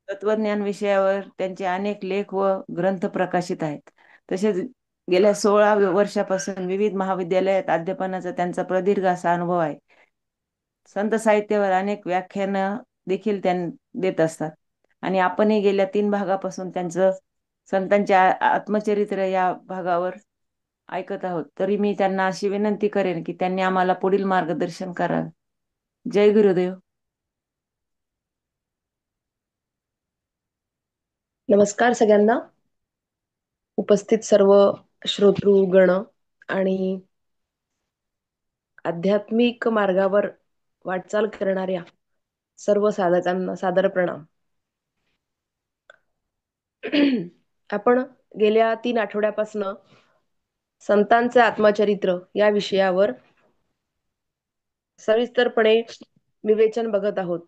तत्वज्ञान विषयावर त्यांचे अनेक लेख व ग्रंथ प्रकाशित आहेत. तसेच गेल्या 16 वर्षापासून विविध महाविद्यालयात अध्यापनाचा त्यांचा प्रदीर्घ असा अनुभव आहे. संत साहित्यावर अनेक व्याख्यान देखील देत असतात. आणि आपणही गेल्या 3 भागापासून त्यांचं संतांचे आत्मचरित्र या भागावर ऐकत आहोत. तरी मी त्यांना अशी विनंती करेन की त्यांनी आम्हाला पुढील मार्गदर्शन करावे. जय गुरुदेव. नमस्कार सगळ्यांना. उपस्थित सर्व श्रोतृगण आणि आध्यात्मिक मार्गावर वाटचाल करणाऱ्या सर्व साधकांना सादर प्रणाम. आपण गेल्या 3 आठवड्यापासून संतांचे आत्मचरित्र या विषयावर सविस्तरपणे विवेचन बघत आहोत.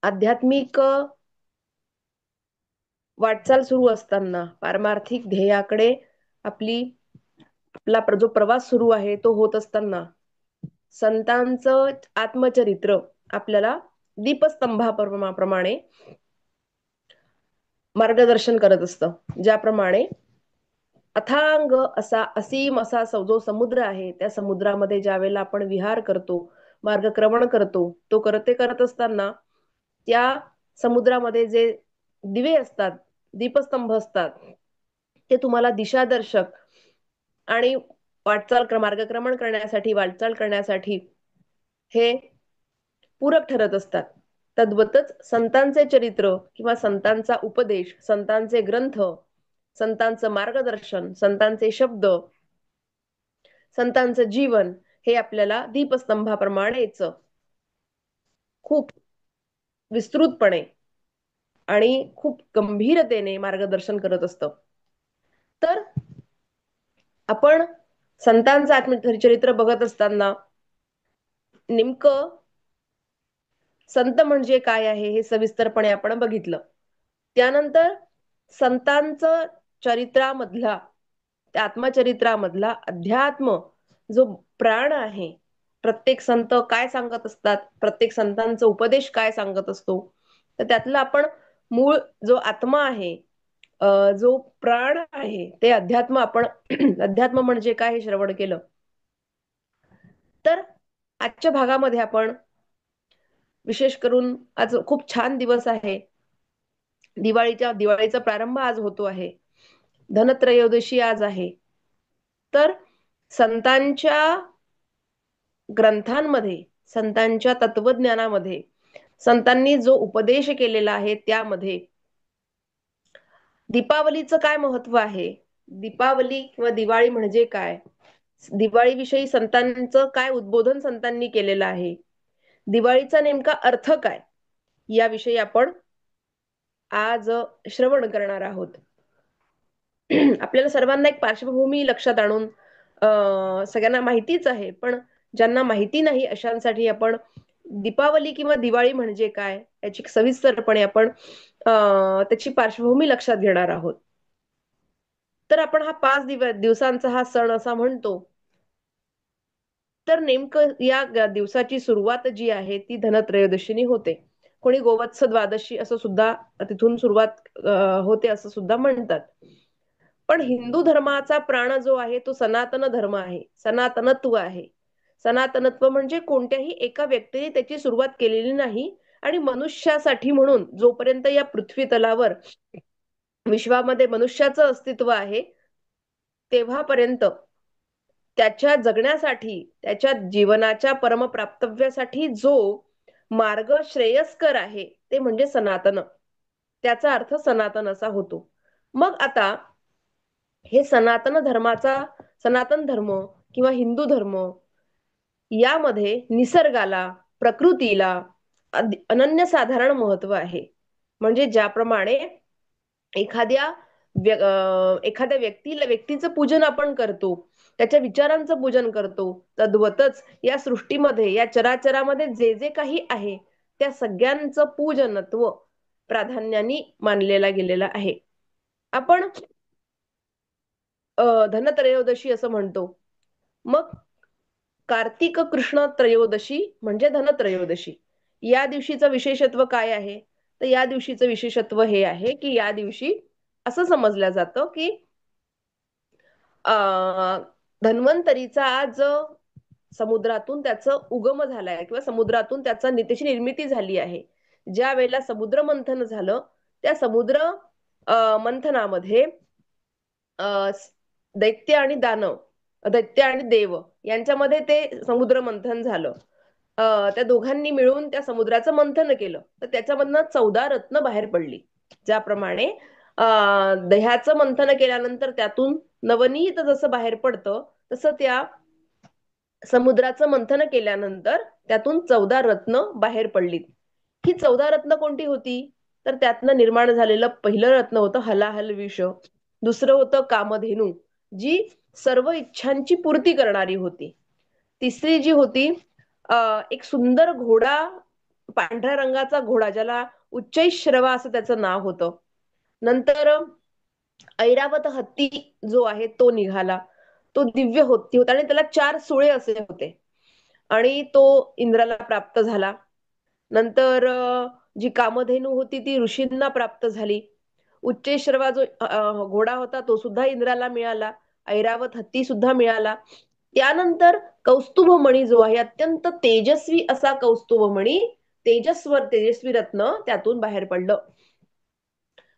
आध्यात्मिक वाटचाल सुरू असताना पारमार्थिक ध्येयाकडे आपला जो प्रवास सुरू आहे तो होत असताना संतांचं आत्मचरित्र आपल्याला दीपस्तंभाप्रमाणे मार्गदर्शन करत असतं. ज्याप्रमाणे अथांग असा असीम असा जो समुद्र आहे, त्या समुद्रामध्ये ज्या वेळेला आपण विहार करतो, मार्गक्रमण करतो, तो करत असताना त्या समुद्रामध्ये जे दिवे असतात, दीपस्तंभ असतात, ते तुम्हाला दिशादर्शक आणि मार्गक्रमण करण्यासाठी, वाटचाल करण्यासाठी हे पूरक ठरत असतात. तद्वतच संतांचे चरित्र किंवा संतांचा उपदेश, संतांचे ग्रंथ, संतांचं मार्गदर्शन, संतांचे शब्द, संतांचं जीवन हे आपल्याला दीपस्तंभाप्रमाणेच खूप विस्तृतपणे आणि खूप गंभीरतेने मार्गदर्शन करत असतं. तर आपण संतांचं आत्मचरित्र बघत असताना नेमकं संत म्हणजे काय आहे हे सविस्तरपणे आपण बघितलं. त्यानंतर संतांचं चरित्रामधला, त्या आत्मचरित्रामधला अध्यात्म जो प्राण आहे, प्रत्येक संत काय सांगत असतात, प्रत्येक संतांचा उपदेश काय सांगत असतो, तर त्यातला आपण मूळ जो आत्मा आहे, जो प्राण आहे, ते अध्यात्म आपण अध्यात्म म्हणजे काय हे श्रवण केलं. तर आजच्या भागामध्ये आपण विशेष करून आज खूप छान दिवस आहे. दिवाळीचा प्रारंभ आज होतो आहे. धनत्रयोदशी आज आहे. तर संतांच्या ग्रंथांमध्ये, संतांच्या तत्वज्ञानामध्ये, संतांनी जो उपदेश केलेला आहे त्यामध्ये दीपावलीचं काय महत्व आहे, दीपावली किंवा दिवाळी म्हणजे काय, दिवाळीविषयी संतांचं काय उद्बोधन संतांनी केलेलं आहे, दिवाळीचा नेमका अर्थ काय, याविषयी आपण आज श्रवण करणार आहोत. आपल्याला सर्वांना एक पार्श्वभूमी लक्षात आणून सगळ्यांना माहितीच आहे, पण ज्यांना माहिती नाही अशांसाठी आपण दीपावली किंवा दिवाळी म्हणजे काय याची सविस्तरपणे आपण त्याची पार्श्वभूमी लक्षात घेणार आहोत. तर आपण हा 5 दिवसांचा हा सण असा म्हणतो. तर नेमकं या दिवसाची सुरुवात जी आहे ती धनत्रयोदशीने होते. कोणी गोवत्स द्वादशी असं सुद्धा तिथून सुरुवात होते असं सुद्धा म्हणतात. पण हिंदू धर्माचा प्राण जो आहे तो सनातन धर्म आहे, सनातनत्व आहे. सनातनत्व म्हणजे कोणत्याही एका व्यक्तीने त्याची सुरुवात केलेली नाही आणि मनुष्यासाठी म्हणून जोपर्यंत या पृथ्वी तलावर विश्वामध्ये मनुष्याचं अस्तित्व आहे तेव्हापर्यंत त्याच्या जगण्यासाठी, त्याच्या जीवनाच्या परमप्राप्तव्यासाठी जो मार्ग श्रेयस्कर आहे ते म्हणजे सनातन. त्याचा अर्थ सनातन असा होतो. मग आता हे सनातन धर्म किंवा हिंदू धर्म यामध्ये निसर्गाला, प्रकृतीला अनन्यसाधारण महत्व आहे. म्हणजे ज्याप्रमाणे एखाद्या व्यक्तीचं पूजन आपण करतो, त्याच्या विचारांचं पूजन करतो, तद्वतच या सृष्टीमध्ये, या चराचरामध्ये जे जे काही आहे त्या सगळ्यांचं पूजनत्व प्राधान्याने मानलेला गेलेला आहे. आपण धनत्रयोदशी असं म्हणतो. मग कार्तिक कृष्ण त्रयोदशी म्हणजे धनत्रयोदशी. या दिवशीचं विशेषत्व काय आहे? तर या दिवशीचं विशेषत्व हे आहे की या दिवशी असं समजलं जातं की अ, धन्वंतरीचा आज समुद्रातून त्याचं उगम झालाय किंवा समुद्रातून त्याची निर्मिती झाली आहे. ज्या वेळेला समुद्र मंथन झालं, त्या समुद्र मंथनामध्ये दैत्य आणि दानव, दैत्य आणि देव यांच्यामध्ये ते समुद्र मंथन झालं. त्या दोघांनी मिळून त्या समुद्राचं मंथन केलं, तर त्याच्यामधनं 14 रत्न बाहेर पडली. ज्याप्रमाणे दह्याचं मंथन केल्यानंतर त्यातून नवनीत जसं बाहेर पडतं, तसं त्या समुद्राचं मंथन केल्यानंतर त्यातून 14 रत्न बाहेर पडलीत. ही 14 रत्न कोणती होती? तर त्यातनं निर्माण झालेलं पहिलं रत्न होतं हलाहल विष. दुसरं होतं कामधेनू, जी सर्व इच्छांची पूर्ती करणारी होती. तिसरी जी होती, एक सुंदर घोडा, पांढऱ्या रंगाचा घोडा, ज्याला उच्चैश्रवा असं त्याचं नाव होतं. नंतर ऐरावत हत्ती जो आहे तो निघाला. तो दिव्य हत्ती होता आणि त्याला 4 सुळे असे होते आणि तो इंद्राला प्राप्त झाला. नंतर जी कामधेनू होती ती ऋषींना प्राप्त झाली. उच्चैश्रवा जो घोडा होता तो सुद्धा इंद्राला मिळाला. ऐरावत हत्ती सुद्धा मिळाला. त्यानंतर कौस्तुभमणी जो आहे, अत्यंत तेजस्वी असा कौस्तुभमणी, तेजस्वी रत्न त्यातून बाहेर पडलं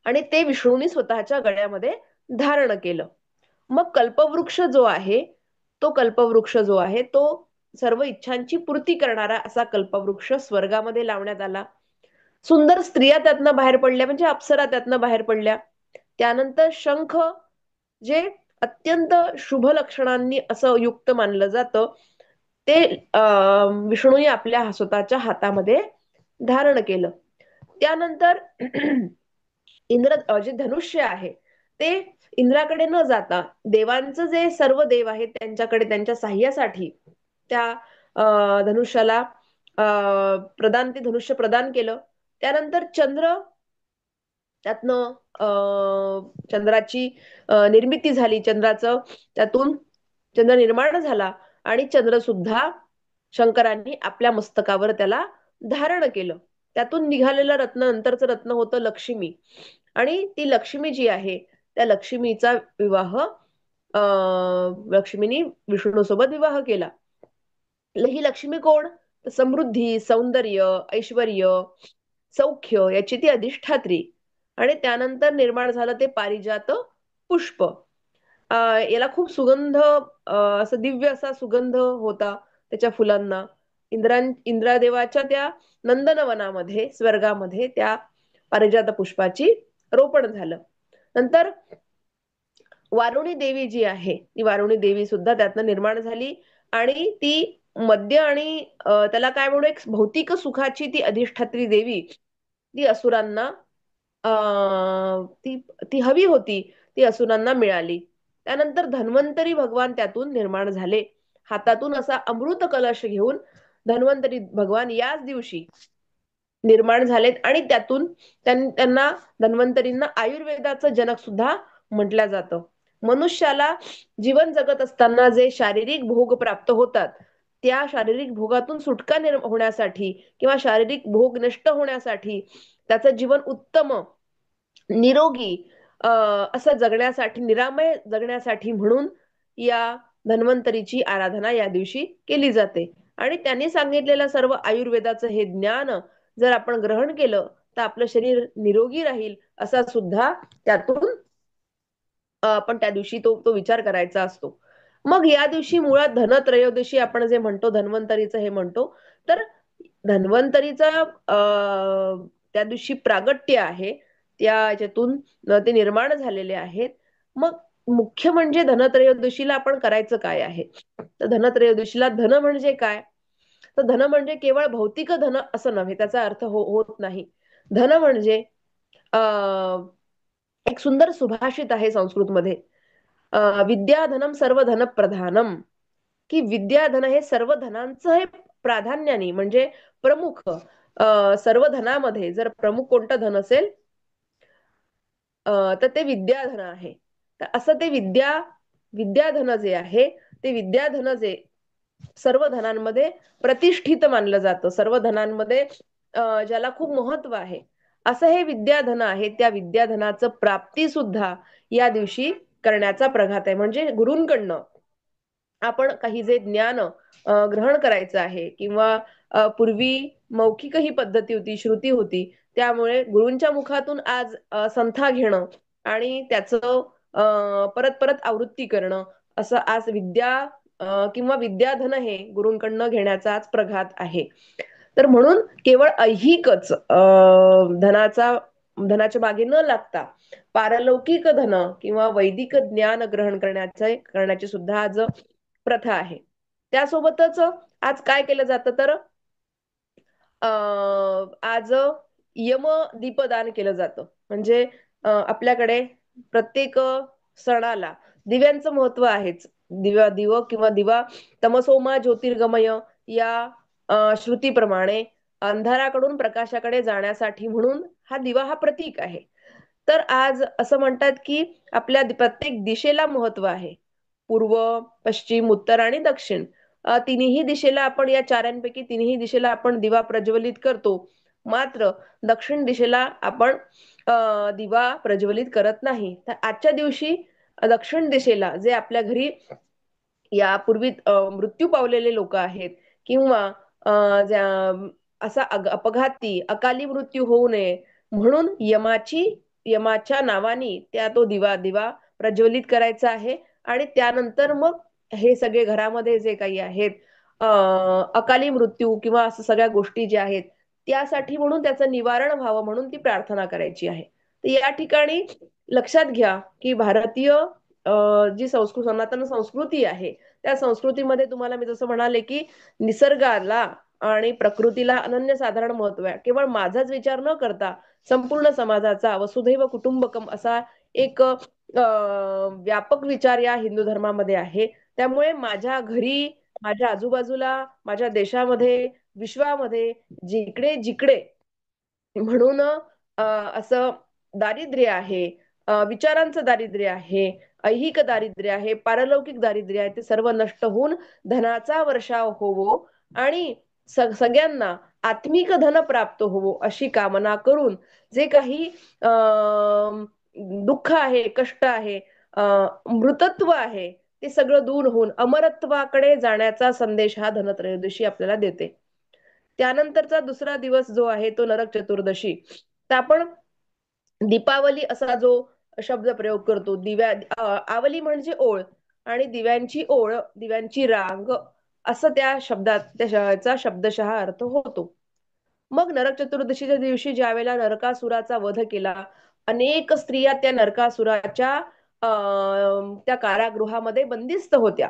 आणि ते विष्णूंनी स्वतःच्या गळ्यामध्ये धारण केलं. मग कल्पवृक्ष जो आहे तो सर्व इच्छांची पूर्ती करणारा असा कल्पवृक्ष स्वर्गामध्ये लावण्यात आला. सुंदर स्त्रिया त्यातनं बाहेर पडल्या, म्हणजे अप्सरा त्यातनं बाहेर पडल्या. त्यानंतर शंख, जे अत्यंत शुभ लक्षणांनी असं युक्त मानलं जातं, ते विष्णूने आपल्या स्वतःच्या हातामध्ये धारण केलं. त्यानंतर जे धनुष्य आहे ते इंद्राकडे न जाता देवांचं जे सर्व देव आहेत त्यांच्याकडे त्यांच्या साह्यासाठी त्या धनुष्याला ते धनुष्य प्रदान केलं. त्यानंतर त्यातनं चंद्राची निर्मिती झाली. त्यातून चंद्र निर्माण झाला आणि चंद्र सुद्धा शंकरांनी आपल्या मस्तकावर त्याला धारण केलं. त्यातून निघालेलं रत्न, नंतरचं रत्न होतं लक्ष्मी. आणि ती लक्ष्मी जी आहे त्या लक्ष्मीचा विवाह लक्ष्मीनी विष्णूसोबत विवाह केला. ही लक्ष्मी कोण? तर समृद्धी, सौंदर्य, ऐश्वर्य, सौख्य याची ती अधिष्ठात्री. आणि त्यानंतर निर्माण झालं ते पारिजात पुष्प. याला खूप सुगंध, असं दिव्य असा सुगंध होता त्याच्या फुलांना. इंद्रादेवाच्या त्या नंदनवनामध्ये, स्वर्गामध्ये त्या पारिजात पुष्पाची रोपण झालं. नंतर वारुणी देवी जी आहे, ती वारुणी देवी सुद्धा त्यातनं निर्माण झाली आणि ती मद्य आणि त्याला काय म्हणू, एक भौतिक सुखाची ती अधिष्ठात्री देवी, ती असुरांना ती ती हवी होती, ती असुरांना मिळाली. त्यानंतर धन्वंतरी भगवान त्यातून निर्माण झाले. हातातून असा अमृत कलश घेऊन धन्वंतरी भगवान याच दिवशी निर्माण झालेत आणि त्यातून त्यांना, धन्वंतरींना आयुर्वेदाचं जनक सुद्धा म्हटलं जातं. मनुष्याला जीवन जगत असताना जे शारीरिक भोग प्राप्त होतात, त्या शारीरिक भोगातून सुटका होण्यासाठी किंवा शारीरिक भोग नष्ट होण्यासाठी, त्याचं जीवन उत्तम, निरोगी असं जगण्यासाठी, निरामय जगण्यासाठी म्हणून या धन्वंतरीची आराधना या दिवशी केली जाते. आणि त्यांनी सांगितलेलं सर्व आयुर्वेदाचं हे ज्ञान जर आपण ग्रहण केलं तर आपलं शरीर निरोगी राहील, असा सुद्धा त्यातून आपण त्या दिवशी तो तो विचार करायचा असतो. मग या दिवशी मुळात धनत्रयोदशी आपण जे म्हणतो, धन्वंतरीचं हे म्हणतो, तर धन्वंतरीचा त्या दिवशी प्रागट्य आहे, त्या याच्यातून ते निर्माण झालेले आहेत. मग मुख्य म्हणजे धनत्रयोदशीला आपण करायचं काय आहे? तर धनत्रयोदशीला धन म्हणजे काय? तर धन म्हणजे केवळ भौतिक धन असं नव्हे, त्याचा अर्थ होत नाही. धन म्हणजे एक सुंदर सुभाषित आहे संस्कृतमध्ये, विद्याधनम सर्व धन प्रधानम, की विद्याधन हे सर्व धनांचं हे प्राधान्याने, म्हणजे प्रमुख, सर्व धनामध्ये जर प्रमुख कोणतं धन असेल तर ते विद्याधन आहे. तर असं ते विद्याधन जे आहे, ते विद्याधन जे सर्व धनांमध्ये प्रतिष्ठित मानलं जातं, सर्व धनांमध्ये ज्याला खूप महत्व आहे, असं हे विद्याधन आहे. त्या विद्याधनाचं प्राप्ती सुद्धा या दिवशी करण्याचा प्रघात आहे. म्हणजे गुरूंकडनं आपण काही जे ज्ञान ग्रहण करायचं आहे, किंवा पूर्वी मौखिक ही पद्धती होती, श्रुती होती, त्यामुळे गुरूंच्या मुखातून आज संथा घेणं आणि त्याचं परत परत आवृत्ती करणं, असं आज विद्या किंवा विद्याधन हे गुरूंकडनं घेण्याचा आज प्रघात आहे. तर म्हणून केवळ ऐहिकच धनाच्या मागे न लागता पारलौकिक धन किंवा वैदिक ज्ञान ग्रहण करण्याची सुद्धा आज प्रथा आहे. त्यासोबतच आज काय केलं जातं तर आज यम दीपदान केलं जातं. म्हणजे आपल्याकडे प्रत्येक सणाला दिव्यांचं महत्व आहेच. दिव किंवा दिवा तमसोमा ज्योतिर्गमय या श्रुतीप्रमाणे अंधाराकडून प्रकाशाकडे जाण्यासाठी म्हणून हा दिवा हा प्रतीक आहे. तर आज असं म्हणतात की आपल्या प्रत्येक दिशेला महत्व आहे. पूर्व, पश्चिम, उत्तर आणि दक्षिण तिन्ही दिशेला आपण या चारांपैकी तिन्ही दिशेला आपण दिवा प्रज्वलित करतो. मात्र दक्षिण दिशेला आपण दिवा प्रज्वलित करत नाही. तर आजच्या दिवशी दक्षिण दिशेला जे आपल्या घरी यापूर्वी मृत्यू पावलेले लोक आहेत, किंवा असा अपघाती अकाली मृत्यू होऊ नये म्हणून यमाच्या नावानी त्या तो दिवा दिवा प्रज्वलित करायचा आहे. आणि त्यानंतर मग हे सगळे घरामध्ये जे काही आहेत अकाली मृत्यू किंवा असं सगळ्या गोष्टी ज्या आहेत त्यासाठी म्हणून त्याचं निवारण व्हावं म्हणून ती प्रार्थना करायची आहे. तर या ठिकाणी लक्षात घ्या की भारतीय जी सनातन संस्कृती आहे त्या संस्कृतीमध्ये तुम्हाला मी जसं म्हणाले की निसर्गाला आणि प्रकृतीला अनन्यसाधारण महत्व आहे. केवळ माझाच विचार न करता संपूर्ण समाजाचा वसुधैव कुटुंबकम असा एक व्यापक विचार या हिंदू धर्मामध्ये आहे. त्यामुळे माझ्या घरी, माझ्या आजूबाजूला, माझ्या देशामध्ये, विश्वामध्ये जिकडे जिकडे म्हणून असं दारिद्र्य आहे, विचारांचं दारिद्र्य आहे, ऐहिक दारिद्र्य आहे, पारलौकिक दारिद्र्य आहे, ते सर्व नष्ट होऊन धनाचा वर्षाव होवो आणि सगळ्यांना आत्मिक धन प्राप्त होवो अशी कामना करून जे काही दुःख आहे, कष्ट आहे, मृतत्व आहे, ते सगळं दूर होऊन अमरत्वाकडे जाण्याचा संदेश हा धनत्रयोदशी आपल्याला देते. त्यानंतरचा दुसरा दिवस जो आहे तो नरक चतुर्दशी. तर आपण दीपावली असा जो शब्द प्रयोग करतो, आवली म्हणजे ओळ, आणि दिव्यांची ओळ, दिव्यांची रांग असं त्या शब्दाचा शब्दशः अर्थ होतो. मग नरक चतुर्दशीच्या दिवशी ज्यावेळेला नरकासुराचा वध केला, अनेक स्त्रिया त्या नरकासुराच्या त्या कारागृहामध्ये बंदिस्त होत्या.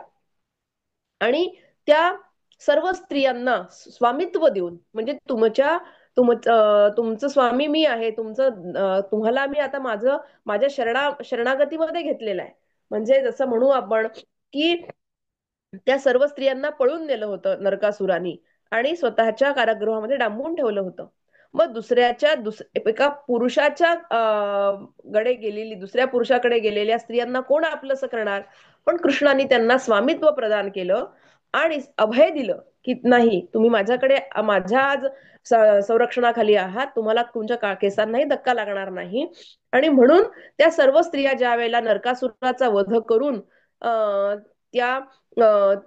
आणि त्या सर्व स्त्रियांना स्वामित्व देऊन, म्हणजे तुमचं स्वामी मी आहे, तुम्हाला मी आता माझ्या शरणागतीमध्ये घेतलेलं आहे. म्हणजे जसं म्हणू आपण की त्या सर्व स्त्रियांना पळून नेलं होतं नरकासुरानी आणि स्वतःच्या कारागृहामध्ये डांबून ठेवलं होतं. मग एका पुरुषाच्या दुसऱ्या पुरुषाकडे गेलेल्या स्त्रियांना कोण आपलंसं करणार? पण कृष्णाने त्यांना स्वामित्व प्रदान केलं आणि अभय दिलं की नाही, तुम्ही माझ्या आज संरक्षणाखाली आहात, तुम्हाला तुमच्या केसांनाही धक्का लागणार नाही. आणि म्हणून त्या सर्व स्त्रिया ज्या वेळेला नरकासुराचा वध करून त्या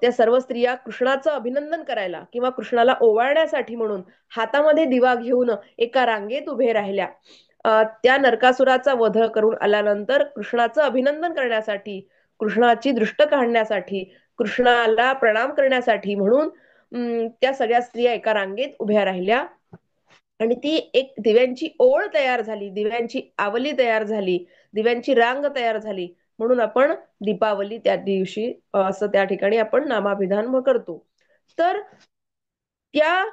त्या सर्व स्त्रिया कृष्णाचं अभिनंदन करायला किंवा कृष्णाला ओवाळण्यासाठी म्हणून हातामध्ये दिवा घेऊन एका रांगेत उभे राहिल्या. त्या नरकासुराचा वध करून आल्यानंतर कृष्णाचं अभिनंदन करण्यासाठी, कृष्णाची दृष्ट काढण्यासाठी, कृष्णाला प्रणाम करण्यासाठी म्हणून त्या सगळ्या स्त्रिया एका रांगेत उभ्या राहिल्या. आणि ती एक दिव्यांची ओळ तयार झाली, दिव्यांची आवली तयार झाली, दिव्यांची रांग तयार झाली. म्हणून आपण दीपावली त्या दिवशी असं त्या ठिकाणी आपण नामाभिधान करतो. तर त्या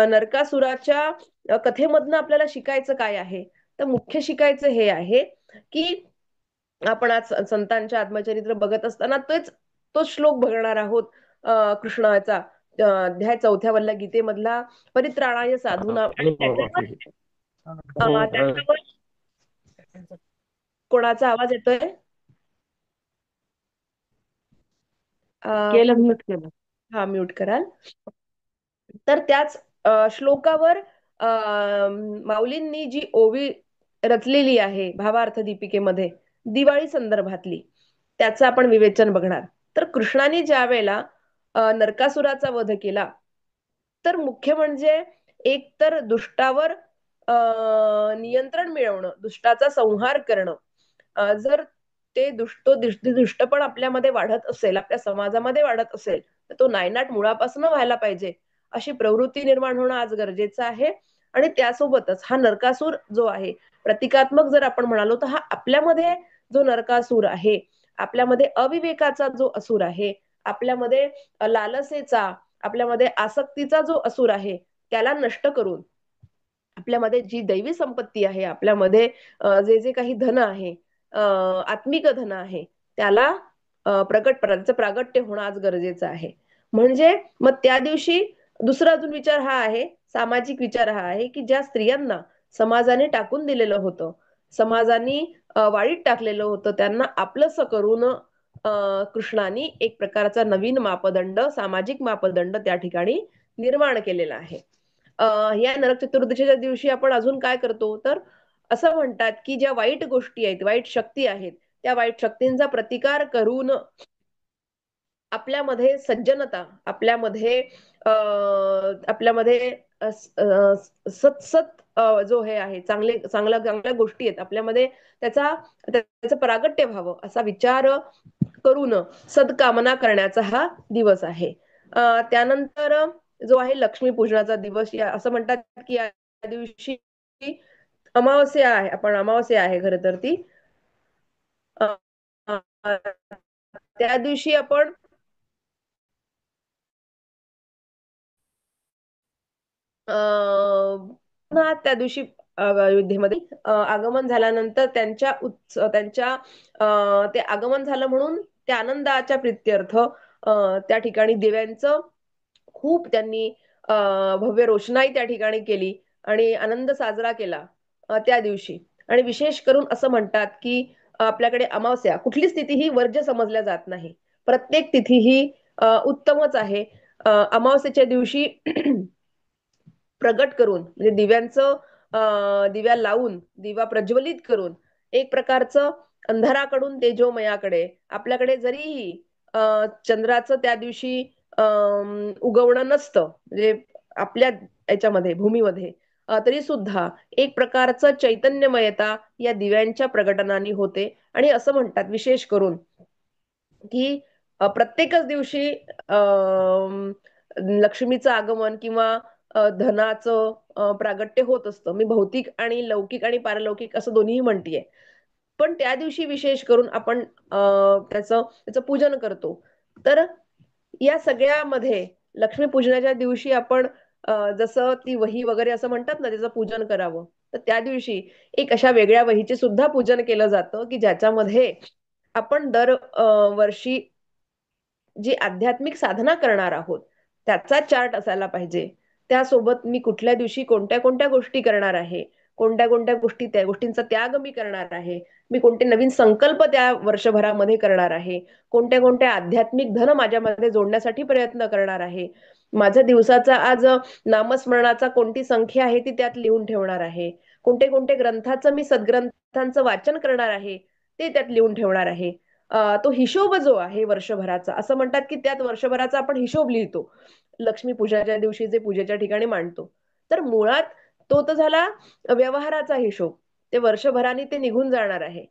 नरकासुराच्या कथेमधनं आपल्याला शिकायचं काय आहे? तर मुख्य शिकायचं हे आहे की आपण आज संतांच्या आत्मचरित्र बघत असताना तोच श्लोक बघणार आहोत कृष्णाचा, अध्याय 4 वल्ल गीतेमधला, परित्राणाय साधूना. आणि त्याच्यावर कोणाचा आवाज येतोय? केलं, म्यूट केलं. हा म्यूट कराल. तर त्याच श्लोकावर अ, माऊलींनी जी ओवी रचलेली आहे भावार्थ दीपिकेमध्ये दिवाळी संदर्भातली, त्याचं आपण विवेचन बघणार. तर कृष्णाने ज्या वेळेला नरकासुराचा वध केला, तर मुख्य म्हणजे एक तर दुष्टावर नियंत्रण मिळवणं, दुष्टाचा संहार करणं. जर ते दुष्ट पण आपल्यामध्ये वाढत असेल, आपल्या समाजामध्ये वाढत असेल, तर तो नायनाट मुळापासून व्हायला पाहिजे, अशी प्रवृत्ती निर्माण होणं आज गरजेचं आहे. आणि त्यासोबतच हा नरकासूर जो आहे, प्रतिकात्मक जर आपण म्हणालो, तर हा आपल्यामध्ये जो नरकासूर आहे, आपल्यामध्ये अविवेकाचा जो असुर आहे, आपल्यामध्ये लालसेचा, आपल्यामध्ये आसक्तीचा जो असुर आहे, त्याला नष्ट करून आपल्यामध्ये जी दैवी संपत्ती आहे, आपल्यामध्ये जे जे काही धन आहे, आत्मिक धन आहे, त्याला त्याचं प्रागट्य होणं आज गरजेचं आहे. म्हणजे मग त्या दिवशी दुसरा अजून विचार हा आहे, सामाजिक विचार हा आहे, की ज्या स्त्रियांना समाजाने टाकून दिलेलं होतं, समाजाने वाळीत टाकलेलं होतं, त्यांना आपलंसं करून कृष्णाने एक प्रकारचा नवीन मापदंड, सामाजिक मापदंड त्या ठिकाणी निर्माण केलेला आहे. या नरक चतुर्दशीच्या दिवशी आपण अजून काय करतो, तर असं म्हणतात की ज्या वाईट गोष्टी आहेत, वाईट शक्ती आहेत, त्या वाईट शक्तींचा प्रतिकार करून आपल्यामध्ये सज्जनता, आपल्यामध्ये आपल्यामध्ये सत सत जो हे आहे, चांगल्या गोष्टी आहेत आपल्यामध्ये, त्याचं प्रागट्य व्हावं असा विचार करून सद्कामना करण्याचा हा दिवस आहे. त्यानंतर जो आहे लक्ष्मीपूजनाचा दिवस, या असं म्हणतात की या दिवशी अमावस्या आहे, आपण अमावस्या आहे खरं तर ती. अ, त्या दिवशी आपण त्या दिवशी अयोध्येमध्ये आगमन झाल्यानंतर त्यांच्या ते आगमन झालं म्हणून त्या आनंदाच्या प्रित्यर्थ त्या ठिकाणी दिव्यांचं खूप त्यांनी भव्य रोषणाई त्या ठिकाणी केली आणि आनंद साजरा केला त्या दिवशी. आणि विशेष करून असं म्हणतात की आपल्याकडे अमावस्या कुठलीच तिथी ही वर्ज्य समजल्या जात नाही. प्रत्येक तिथी ही उत्तमच आहे. अमावस्येच्या दिवशी प्रगट करून, म्हणजे दिव्या लावून, दिवा प्रज्वलित करून एक प्रकारचं अंधाराकडून तेजोमयाकडे, आपल्याकडे जरी चंद्राचं त्या दिवशी उगवणं नसतं, म्हणजे आपल्या याच्यामध्ये भूमीमध्ये, तरी सुद्धा एक प्रकारचं चैतन्यमयता या दिव्यांच्या प्रगटनाने होते. आणि असं म्हणतात विशेष करून की प्रत्येकच दिवशी लक्ष्मीचं आगमन किंवा धनाचं प्रागट्य होत असतं. मी भौतिक आणि लौकिक आणि पारलौकिक असं दोन्हीही म्हणतीये. पण त्या दिवशी विशेष करून आपण त्याचं त्याचं पूजन करतो. तर या सगळ्यामध्ये लक्ष्मीपूजनाच्या दिवशी आपण जसं ती वही वगैरे असं म्हणतात ना, त्याचं पूजन करावं. तर त्या दिवशी एक अशा वेगळ्या वहीचे सुद्धा पूजन केलं जातं, की ज्याच्यामध्ये आपण दर वर्षी जी आध्यात्मिक साधना करणार आहोत, त्याचा चार्ट असायला पाहिजे. त्यासोबत मी कुठल्या दिवशी कोणत्या कोणत्या गोष्टी करणार आहे, कोणत्या कोणत्या गोष्टी, त्या गोष्टींचा त्याग मी करणार आहे, मी कोणते नवीन संकल्प त्या वर्षभरामध्ये करणार आहे, कोणत्या कोणत्या आध्यात्मिक धन माझ्यामध्ये जोडण्यासाठी प्रयत्न करणार आहे, माझ्या दिवसाचा आज नामस्मरणाचा कोणती संख्या आहे ती त्यात लिहून ठेवणार आहे, कोणते कोणते ग्रंथाचं मी सद्ग्रंथांचं वाचन करणार आहे ते त्यात लिहून ठेवणार आहे. तो हिशोब जो आहे वर्षभराचा, असं म्हणतात की त्यात वर्षभराचा आपण हिशोब लिहितो, लक्ष्मी पूजाच्या दिवशी जे पूजेच्या ठिकाणी मांडतो. तर मुळात तो तर झाला व्यवहाराचा हिशोब, ते वर्षभराने ते निघून जाणार आहे.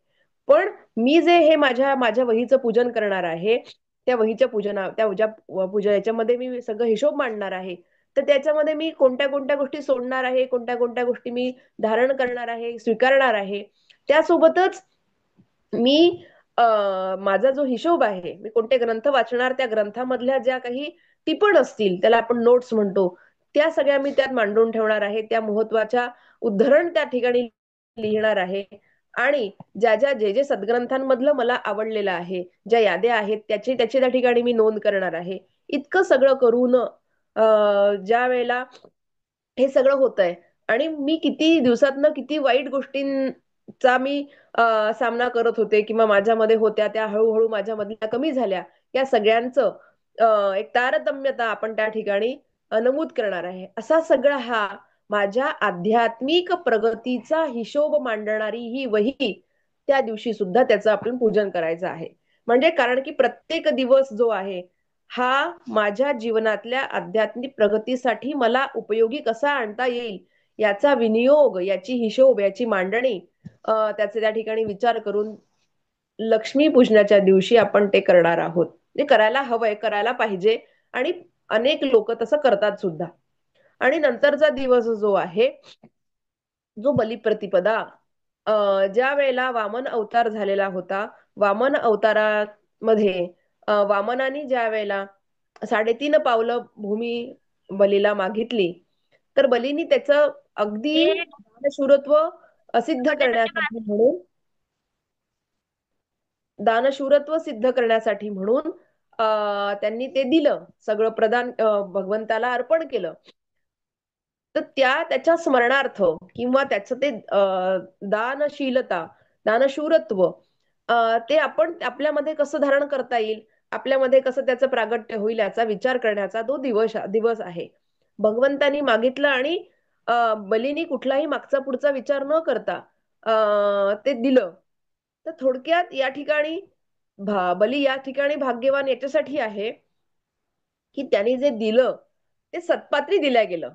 पण मी जे हे माझ्या माझ्या वहीचं पूजन करणार आहे, त्या वहीच्या पूजा याच्यामध्ये मी सगळं हिशोब मांडणार आहे. तर त्याच्यामध्ये मी कोणत्या कोणत्या गोष्टी सोडणार आहे, कोणत्या कोणत्या गोष्टी मी धारण करणार आहे, स्वीकारणार आहे. त्यासोबतच मी माझा जो हिशोब आहे, मी कोणते ग्रंथ वाचणार, त्या ग्रंथामधल्या ज्या काही टिपण असतील, त्याला आपण नोट्स म्हणतो, त्या सगळ्या मी त्यात मांडून ठेवणार आहे. त्या महत्वाच्या उद्धरण त्या ठिकाणी लिहिणार आहे. आणि जे सद्ग्रंथांमधलं मला आवडलेलं आहे, ज्या याद्या आहेत, त्याची त्या ठिकाणी मी नोंद करणार आहे. इतकं सगळं करून ज्या वेळेला हे सगळं होतंय आणि मी किती दिवसातनं किती वाईट गोष्टींचा मी सामना करत होते किंवा माझ्यामध्ये होत्या, त्या हळूहळू माझ्यामधल्या कमी झाल्या, या सगळ्यांचं एक तारतम्यता आपण त्या ठिकाणी नमूद करणार आहे. असा सगळा हा माझ्या आध्यात्मिक प्रगतीचा हिशोब मांडणारी ही वही त्या दिवशी सुद्धा त्याचं आपण पूजन करायचं आहे. म्हणजे कारण की प्रत्येक दिवस जो आहे हा माझ्या जीवनातल्या आध्यात्मिक प्रगतीसाठी मला उपयोगी कसा आणता येईल याचा विनियोग, याची हिशोब, याची मांडणी त्याचे त्या ठिकाणी विचार करून लक्ष्मी पूजनाच्या दिवशी आपण ते करणार आहोत. ते करायला हवंय, करायला पाहिजे आणि अनेक लोक तसं करतात सुद्धा. आणि नंतरचा दिवस जो आहे, जो बलिप्रतिपदा, ज्या वेळेला वामन अवतार झालेला होता, वामन अवतारामध्ये वामनाने ज्या वेळेला 3.5 पावलं भूमी बलीला मागितली, तर बलीनी त्याचं अगदी ते दानशूरत्व सिद्ध करण्यासाठी म्हणून दानशूरत्व सिद्ध करण्यासाठी म्हणून त्यांनी ते दिलं, सगळं प्रदान भगवंताला अर्पण केलं. तर त्याच्या स्मरणार्थ किंवा त्याचं ते दानशीलता, दानशूरत्व, ते आपण आपल्यामध्ये कसं धारण करता येईल, आपल्यामध्ये कसं त्याचं प्रागट्य होईल याचा विचार करण्याचा तो दिवस आहे. भगवंतानी मागितलं आणि बलीनी कुठलाही मागचा पुढचा विचार न करता ते दिलं. तर थोडक्यात या ठिकाणी बली या ठिकाणी भाग्यवान याच्यासाठी आहे की त्यांनी जे दिलं ते सत्पात्री दिल्या गेलं.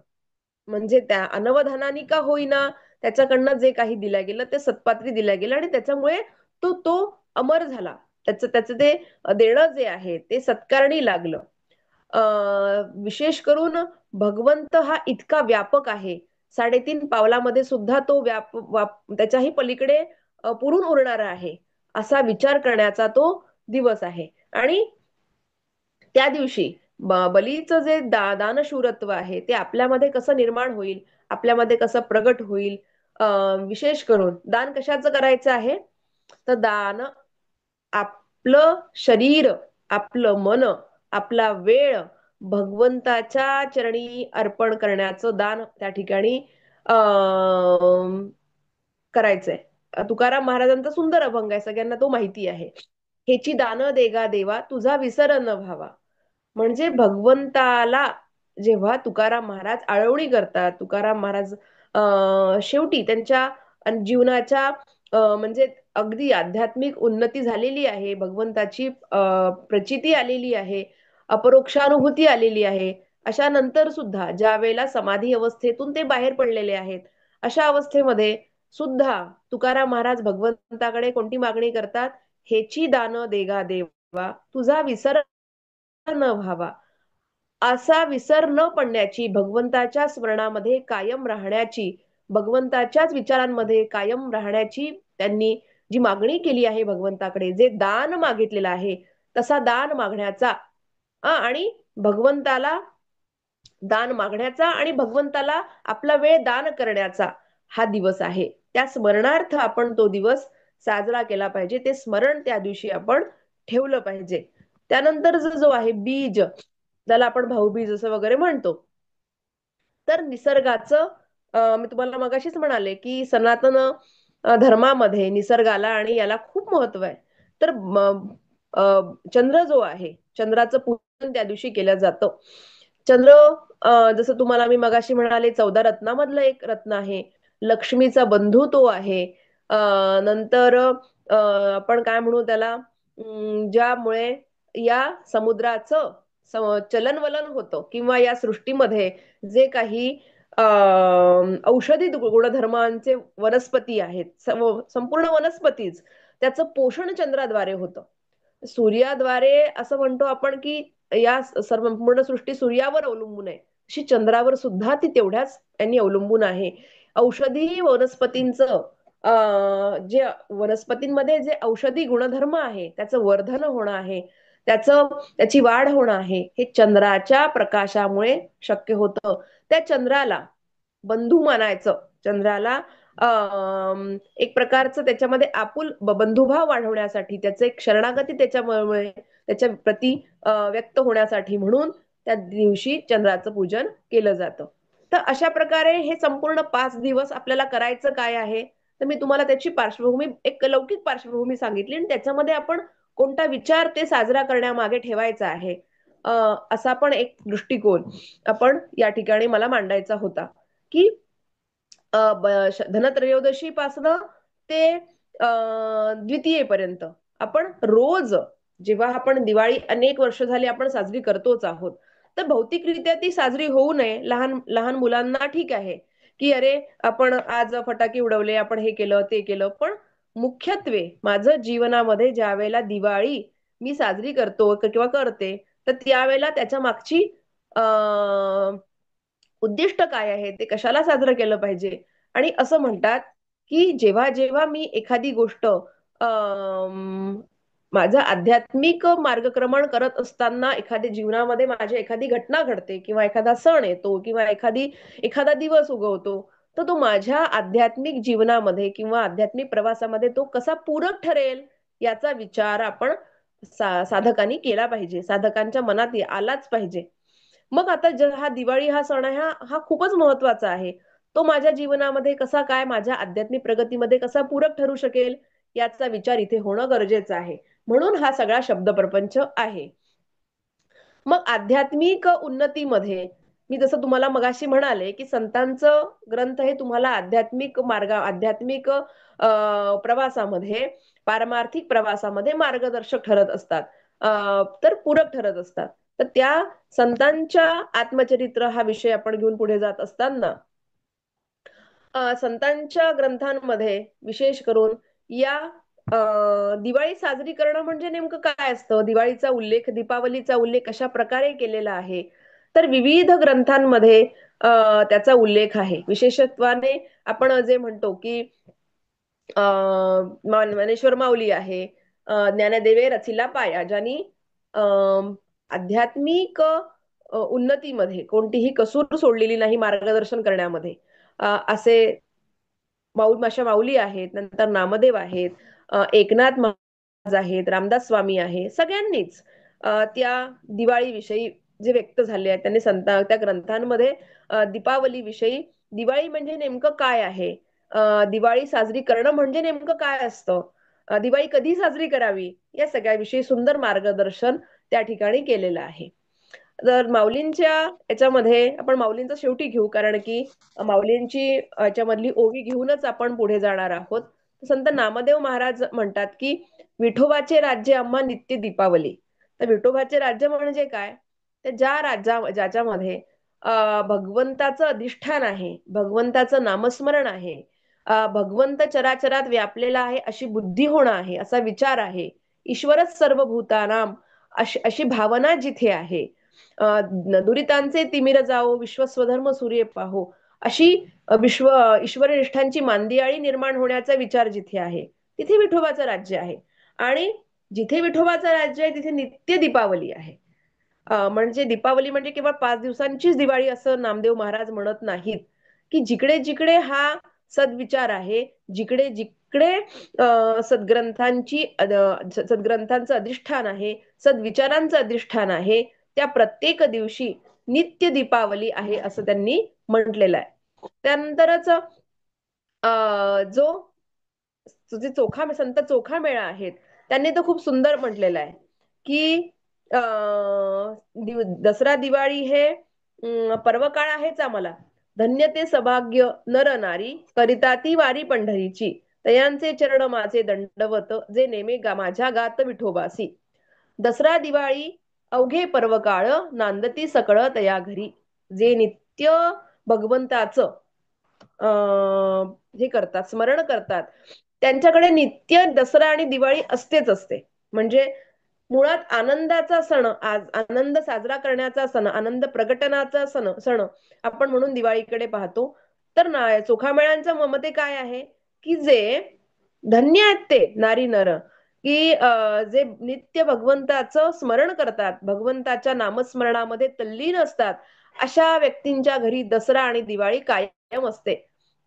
म्हणजे त्या अनवधानाने का होईना त्याच्याकडनं जे काही दिलं गेलं ते सत्पात्री दिल्या गेलं आणि त्याच्यामुळे तो अमर झाला. त्याचं त्याचं ते देणं जे आहे ते सत्कारणी लागलं. विशेष करून भगवंत हा इतका व्यापक आहे, 3.5 पावलामध्ये सुद्धा तो त्याच्याही पलीकडे पुरून उरणारा आहे, असा विचार करण्याचा तो दिवस आहे. आणि त्या दिवशी बलीचं जे दानशूरत्व आहे ते आपल्यामध्ये कसं निर्माण होईल, आपल्यामध्ये कसं प्रगट होईल. विशेष करून दान कशाचं करायचं आहे, तर दान आपलं शरीर, आपलं मन, आपला वेळ भगवंताच्या चरणी अर्पण करण्याचं दान त्या ठिकाणी करायचंय. तुकाराम महाराजांचा सुंदर अभंग आहे, सगळ्यांना तो माहिती आहे. हेची दान देगा देवा तुझा विसर न व्हावा. म्हणजे भगवंताला जेव्हा तुकाराम महाराज आळवणी करतात, तुकाराम महाराज शेवटी त्यांच्या जीवनाच्या म्हणजे अगदी आध्यात्मिक उन्नती झालेली आहे, भगवंताची प्रचिती आलेली आहे, अपरोक्षानुभूती आलेली आहे. अशा नंतर सुद्धा ज्या वेळेला समाधी अवस्थेतून ते बाहेर पडलेले आहेत, अशा अवस्थेमध्ये सुद्धा तुकाराम महाराज भगवंताकडे कोणती मागणी करतात, हेची दान देगा देवा तुझा विसर न व्हावा. असा विसर न पडण्याची, भगवंताच्या स्मरणामध्ये कायम राहण्याची, भगवंताच्याच विचारांमध्ये कायम राहण्याची त्यांनी जी मागणी केली आहे भगवंताकडे, जे दान मागितलेलं आहे तसा दान मागण्याचा आणि भगवंताला दान मागण्याचा आणि भगवंताला आपला वेळ दान करण्याचा हा दिवस आहे. त्या स्मरणार्थ आपण तो दिवस साजरा केला पाहिजे. ते स्मरण त्या दिवशी आपण ठेवलं पाहिजे. त्यानंतर जो आहे बीज, ज्याला आपण भाऊबीज असं वगैरे म्हणतो, तर निसर्गाचं मी तुम्हाला मगाशीच म्हणाले की सनातन धर्मामध्ये निसर्गाला आणि याला खूप महत्व आहे. तर चंद्र जो आहे, चंद्राचं पूजन त्या दिवशी केलं जातं. चंद्र जसं तुम्हाला मी मगाशी म्हणाले 14 रत्नामधलं एक रत्न आहे. लक्ष्मीचा बंधू तो आहे. नंतर आपण काय म्हणू त्याला, ज्यामुळे या समुद्राचं चलनवलन होतं किंवा या सृष्टीमध्ये जे काही औषधी गुणधर्मांचे वनस्पती आहेत, संपूर्ण वनस्पतीच त्याचं पोषण चंद्राद्वारे होतं. सूर्याद्वारे असं म्हणतो आपण की या सर्व संपूर्ण सृष्टी सूर्यावर अवलंबून आहे, अशी चंद्रावर सुद्धा ती तेवढ्याच यांनी अवलंबून आहे. औषधी वनस्पतींचं जे वनस्पतींमध्ये जे औषधी गुणधर्म आहे त्याचं वर्धन होणं आहे, त्याची वाढ होणं आहे, हे चंद्राच्या प्रकाशामुळे शक्य होतं. त्या चंद्राला बंधू मानायचं, चंद्राला एक प्रकारचं त्याच्यामध्ये बंधुभाव वाढवण्यासाठी, त्याचं एक शरणागती त्याच्यामुळे त्याच्या प्रती व्यक्त होण्यासाठी म्हणून त्या दिवशी चंद्राचं पूजन केलं जातं. तर अशा प्रकारे हे संपूर्ण 5 दिवस आपल्याला करायचं काय आहे, तर मी तुम्हाला त्याची पार्श्वभूमी, एक लौकिक पार्श्वभूमी सांगितली आणि त्याच्यामध्ये आपण कोणता विचार ते साजरा करण्यामागे ठेवायचा आहे. असा पण एक दृष्टिकोन आपण या ठिकाणी मला मांडायचा होता, की धनत्रयोदशी पासनं ते द्वितीयेपर्यंत आपण रोज, जेव्हा आपण दिवाळी अनेक वर्ष झाली आपण साजरी करतोच आहोत, तर भौतिकरित्या ती साजरी होऊ नये. लहान लहान मुलांना ठीक आहे, की अरे आपण आज फटाके उडवले, आपण हे केलं ते केलं, पण मुख्यत्वे माझं जीवनामध्ये ज्या वेळेला दिवाळी मी साजरी करतो किंवा करते, तर त्यावेळेला त्याच्या मागची उद्दिष्ट काय आहे, ते कशाला साजरं केलं पाहिजे. आणि असं म्हणतात, की जेव्हा जेव्हा मी एखादी गोष्ट माझं आध्यात्मिक मार्गक्रमण करत असताना एखाद्या जीवनामध्ये माझी एखादी घटना घडते किंवा एखादा सण येतो किंवा एखादा दिवस उगवतो, तर तो माझ्या आध्यात्मिक जीवनामध्ये किंवा आध्यात्मिक प्रवासामध्ये तो कसा पूरक ठरेल याचा विचार आपण साधकांनी केला पाहिजे, साधकांच्या मनात आलाच पाहिजे. मग आता हा दिवाळी हा सण आहे, हा हा खूपच महत्वाचा आहे. तो माझ्या जीवनामध्ये कसा काय माझ्या आध्यात्मिक प्रगतीमध्ये कसा पूरक ठरू शकेल याचा विचार इथे होणं गरजेचं आहे. म्हणून हा सगळा शब्दप्रपंच आहे. मग आध्यात्मिक उन्नतीमध्ये मी जसं तुम्हाला मगाशी म्हणाले, की संतांचं ग्रंथ हे तुम्हाला आध्यात्मिक प्रवासामध्ये, पारमार्थिक प्रवासामध्ये मार्गदर्शक ठरत असतात. तर पूरक ठरत असतात. तर त्या संतांच्या आत्मचरित्र हा विषय आपण घेऊन पुढे जात असताना संतांच्या ग्रंथांमध्ये विशेष करून या दिवाळी साजरी करणं म्हणजे नेमकं काय असतं, दिवाळीचा उल्लेख, दीपावलीचा उल्लेख कशा प्रकारे केलेला आहे, तर विविध ग्रंथांमध्ये त्याचा उल्लेख आहे. विशेषत्वाने आपण जे म्हणतो की ज्ञानेश्वर माऊली आहे, ज्ञानदेवे रचिला पाया, ज्यांनी आध्यात्मिक उन्नतीमध्ये कोणतीही कसूर सोडलेली नाही मार्गदर्शन करण्यामध्ये. असे माशा माऊली आहेत, नंतर नामदेव आहेत, एकनाथ महाराज आहेत, रामदास स्वामी आहे. सगळ्यांनीच त्या दिवाळीविषयी जे व्यक्त झाले आहेत त्यांनी त्या ग्रंथांमध्ये दीपावलीविषयी, दिवाळी म्हणजे नेमकं काय आहे, दिवाळी साजरी करणं म्हणजे नेमकं काय असतं, दिवाळी कधी साजरी करावी, या सगळ्याविषयी सुंदर मार्गदर्शन त्या ठिकाणी केलेलं आहे. तर माऊलींच्या याच्यामध्ये आपण माऊलींचं शेवटी घेऊ, कारण की माऊलींची याच्यामधली ओवी घेऊनच आपण पुढे जाणार आहोत. संत नामदेव महाराज म्हणतात की विठोबाचे राज्य आम्हा नित्य दीपावली. तर विठोबाचे राज्य म्हणजे काय, तर ज्याच्यामध्ये भगवंताचं अधिष्ठान आहे, भगवंताचं नामस्मरण आहे, भगवंत चराचरात व्यापलेला आहे अशी बुद्धी होणं आहे, असा विचार आहे, ईश्वरच सर्व भूतानाम अशी भावना जिथे आहे, दुरितांचे तिमिर जाओ विश्वस्वधर्म सूर्य पाहो, अशी ईश्वरनिष्ठांची मांदियाळी निर्माण होण्याचा विचार जिथे आहे, तिथे विठोबाचं राज्य आहे. आणि जिथे विठोबाचं राज्य आहे तिथे नित्य दीपावली आहे. म्हणजे दीपावली म्हणजे केवळ 5 दिवसांचीच दिवाळी असं नामदेव महाराज म्हणत नाहीत, की जिकडे जिकडे हा सद्विचार आहे, जिकडे जिकडे सद्ग्रंथांचं अधिष्ठान आहे, सद्विचारांचं अधिष्ठान आहे, त्या प्रत्येक दिवशी नित्य दीपावली आहे असं त्यांनी म्हटलेलं आहे. त्यानंतरच जो जे संत चोखामेळा आहेत त्यांनी तर खूप सुंदर म्हटलेलं आहे, की दसरा दिवाळी हे पर्वकाळ आहेच आम्हाला, धन्य ते सौभाग्य नर नारी करिता ती वारी पंढरीची, तयांचे चरण माझे दंडवत जे नेमे माझ्या गात विठोबासी. दसरा दिवाळी अवघे पर्वकाळ नांदती सकळ तया घरी, जे नित्य भगवंताचं हे करतात, स्मरण करतात, त्यांच्याकडे नित्य दसरा आणि दिवाळी असतेच असते. म्हणजे मुळात आनंदाचा सण, आज आनंद साजरा करण्याचा सण, आनंद प्रकटनाचा सण आपण म्हणून दिवाळीकडे पाहतो. तर चोखामेळ्यांचं मते काय आहे, की जे धन्य आहेत ते नारी नर, की जे नित्य भगवंताचं स्मरण करतात, भगवंताच्या नामस्मरणामध्ये तल्लीन असतात, अशा व्यक्तींच्या घरी दसरा आणि दिवाळी कायम असते.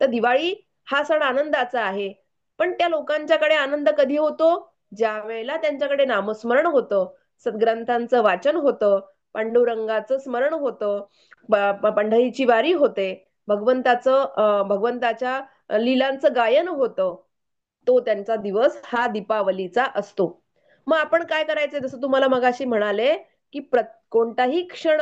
तर दिवाळी हा सण आनंदाचा आहे, पण त्या लोकांच्याकडे आनंद कधी होतो, ज्या वेळेला त्यांच्याकडे नामस्मरण होतं, सद्ग्रंथांचं वाचन होतं, पांडुरंगाचं स्मरण होतं, पंढरीची वारी होते, भगवंताच्या लीलांचं गायन होतं, तो त्यांचा दिवस हा दीपावलीचा असतो. मग आपण काय करायचंय, जसं तुम्हाला मगाशी म्हणाले, की कोणताही क्षण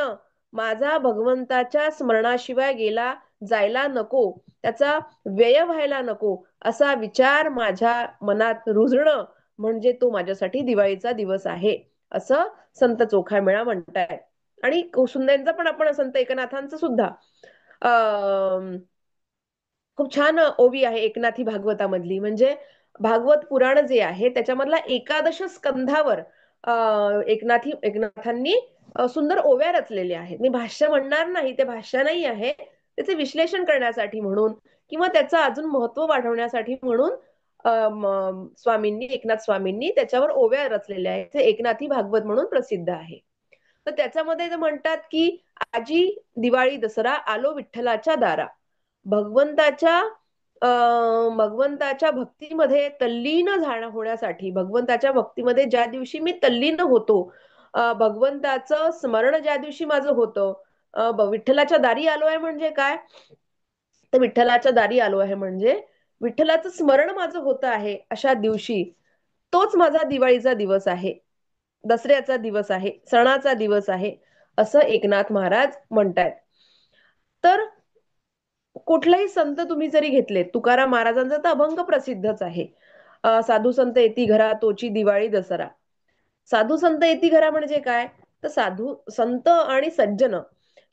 माझा भगवंताच्या स्मरणाशिवाय गेला जायला नको, त्याचा व्यय व्हायला नको, असा विचार माझ्या मनात रुजणं म्हणजे तो माझ्यासाठी दिवाळीचा दिवस आहे, असं संत चोखामेळा म्हणतायत. आणि सुंदरांचं पण आपण संत एकनाथांचं सुद्धा खूप छान ओवी आहे एकनाथी भागवतामधली. म्हणजे भागवत पुराण जे आहे त्याच्यामधला एकादश स्कंधावर एकनाथांनी सुंदर ओव्या रचलेल्या आहेत. मी भाष्य म्हणणार नाही, ते भाष्य नाही आहे, त्याचे विश्लेषण करण्यासाठी म्हणून किंवा त्याचं अजून महत्व वाढवण्यासाठी म्हणून स्वामींनी, एकनाथ स्वामींनी त्याच्यावर ओव्या रचलेल्या आहेत. ते एकनाथी भागवत म्हणून प्रसिद्ध आहे. तर त्याच्यामध्ये ते म्हणतात की आजी दिवाळी दसरा आलो विठ्ठलाच्या दारा. भगवंताच्या भगवंताच्या भक्तीमध्ये तल्लीन होण्यासाठी, भगवंताच्या भक्तीमध्ये ज्या दिवशी मी तल्लीन होतो, भगवंताचं स्मरण ज्या दिवशी माझं होतं, विठ्ठलाच्या दारी आलो आहे म्हणजे काय, तर विठ्ठलाच्या दारी आलो आहे म्हणजे विठ्ठलाचं स्मरण माझं होत आहे अशा दिवशी, तोच माझा दिवाळीचा दिवस आहे, दसऱ्याचा दिवस आहे, सणाचा दिवस आहे, असं एकनाथ महाराज म्हणतायत. तर कुठलाही संत तुम्ही जरी घेतले, तुकाराम महाराजांचा तर अभंग प्रसिद्धच आहे. साधू संत येती घरा तोची दिवाळी दसरा. साधू संत येती घरा म्हणजे काय, तर साधू संत आणि सज्जन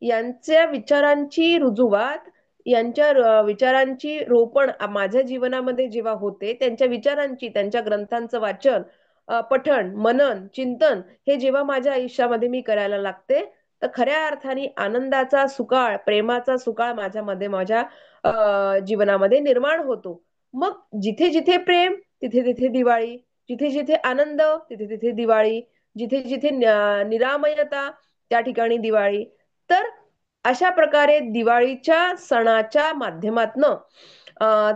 यांच्या विचारांची रुजुवात, यांच्या विचारांची रोपण माझ्या जीवनामध्ये जेव्हा होते, त्यांच्या विचारांची, त्यांच्या ग्रंथांचं वाचन, पठण, मनन, चिंतन हे जेव्हा माझ्या आयुष्यामध्ये मी करायला लागते, तर खऱ्या अर्थाने आनंदाचा सुकाळ, प्रेमाचा सुकाळ माझ्यामध्ये, माझ्या जीवनामध्ये निर्माण होतो. मग जिथे जिथे प्रेम तिथे तिथे दिवाळी, जिथे जिथे आनंद तिथे तिथे दिवाळी, जिथे जिथे निरामयता त्या ठिकाणी दिवाळी. तर अशा प्रकारे दिवाळीच्या सणाच्या माध्यमातनं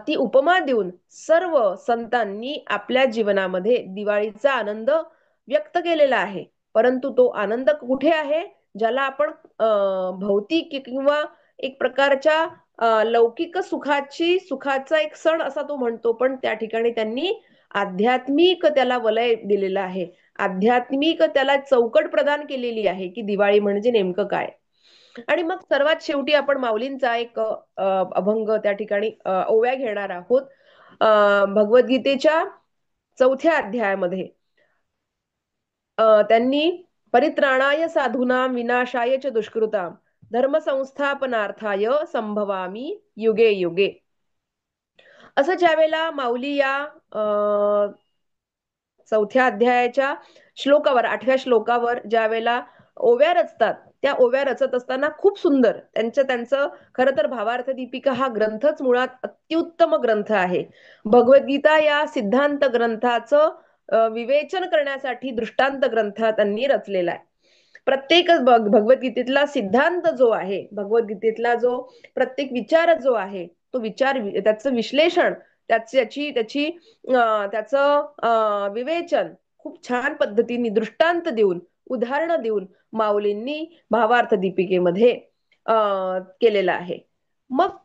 ती उपमा देऊन सर्व संतांनी आपल्या जीवनामध्ये दिवाळीचा आनंद व्यक्त केलेला आहे. परंतु तो आनंद कुठे आहे, ज्याला आपण भौतिक किंवा एक प्रकारच्या लौकिक सुखाचा एक सण असा तो म्हणतो, पण त्या ठिकाणी त्यांनी आध्यात्मिक त्याला वलय दिलेलं आहे, आध्यात्मिक त्याला चौकट प्रदान केलेली आहे की दिवाळी म्हणजे नेमकं काय. आणि मग सर्वात शेवटी आपण माऊलींचा एक अभंग त्या ठिकाणी ओव्या घेणार आहोत. भगवद्गीतेच्या 4थ्या अध्यायामध्ये त्यांनी परित्राणाय साधूनां विनाशाय च दुष्कृतां धर्मसंस्थापनार्थाय संभवामी युगे युगे, असं ज्यावेळेला माऊली या 4थ्या अध्यायाच्या श्लोकावर, 8व्या श्लोकावर ज्या वेळेला ओव्या रचतात, त्या ओव्या रचत असताना खूप सुंदर त्यांचं खरं तर भावार्थ दीपिका हा ग्रंथच मुळात अत्युत्तम ग्रंथ आहे. भगवद्गीता या सिद्धांत ग्रंथाचं विवेचन करण्यासाठी दृष्टांत ग्रंथ त्यांनी रचलेला आहे. प्रत्येक भगवद्गीतेतला सिद्धांत जो आहे, भगवद्गीतेतला जो प्रत्येक विचार जो आहे, तो विचार, त्याचं विश्लेषण, त्याची त्याचं विवेचन खूप छान पद्धतीने दृष्टांत देऊन, उदाहरणं देऊन माऊलींनी भावार्थ दीपिकेमध्ये केलेलं आहे. मग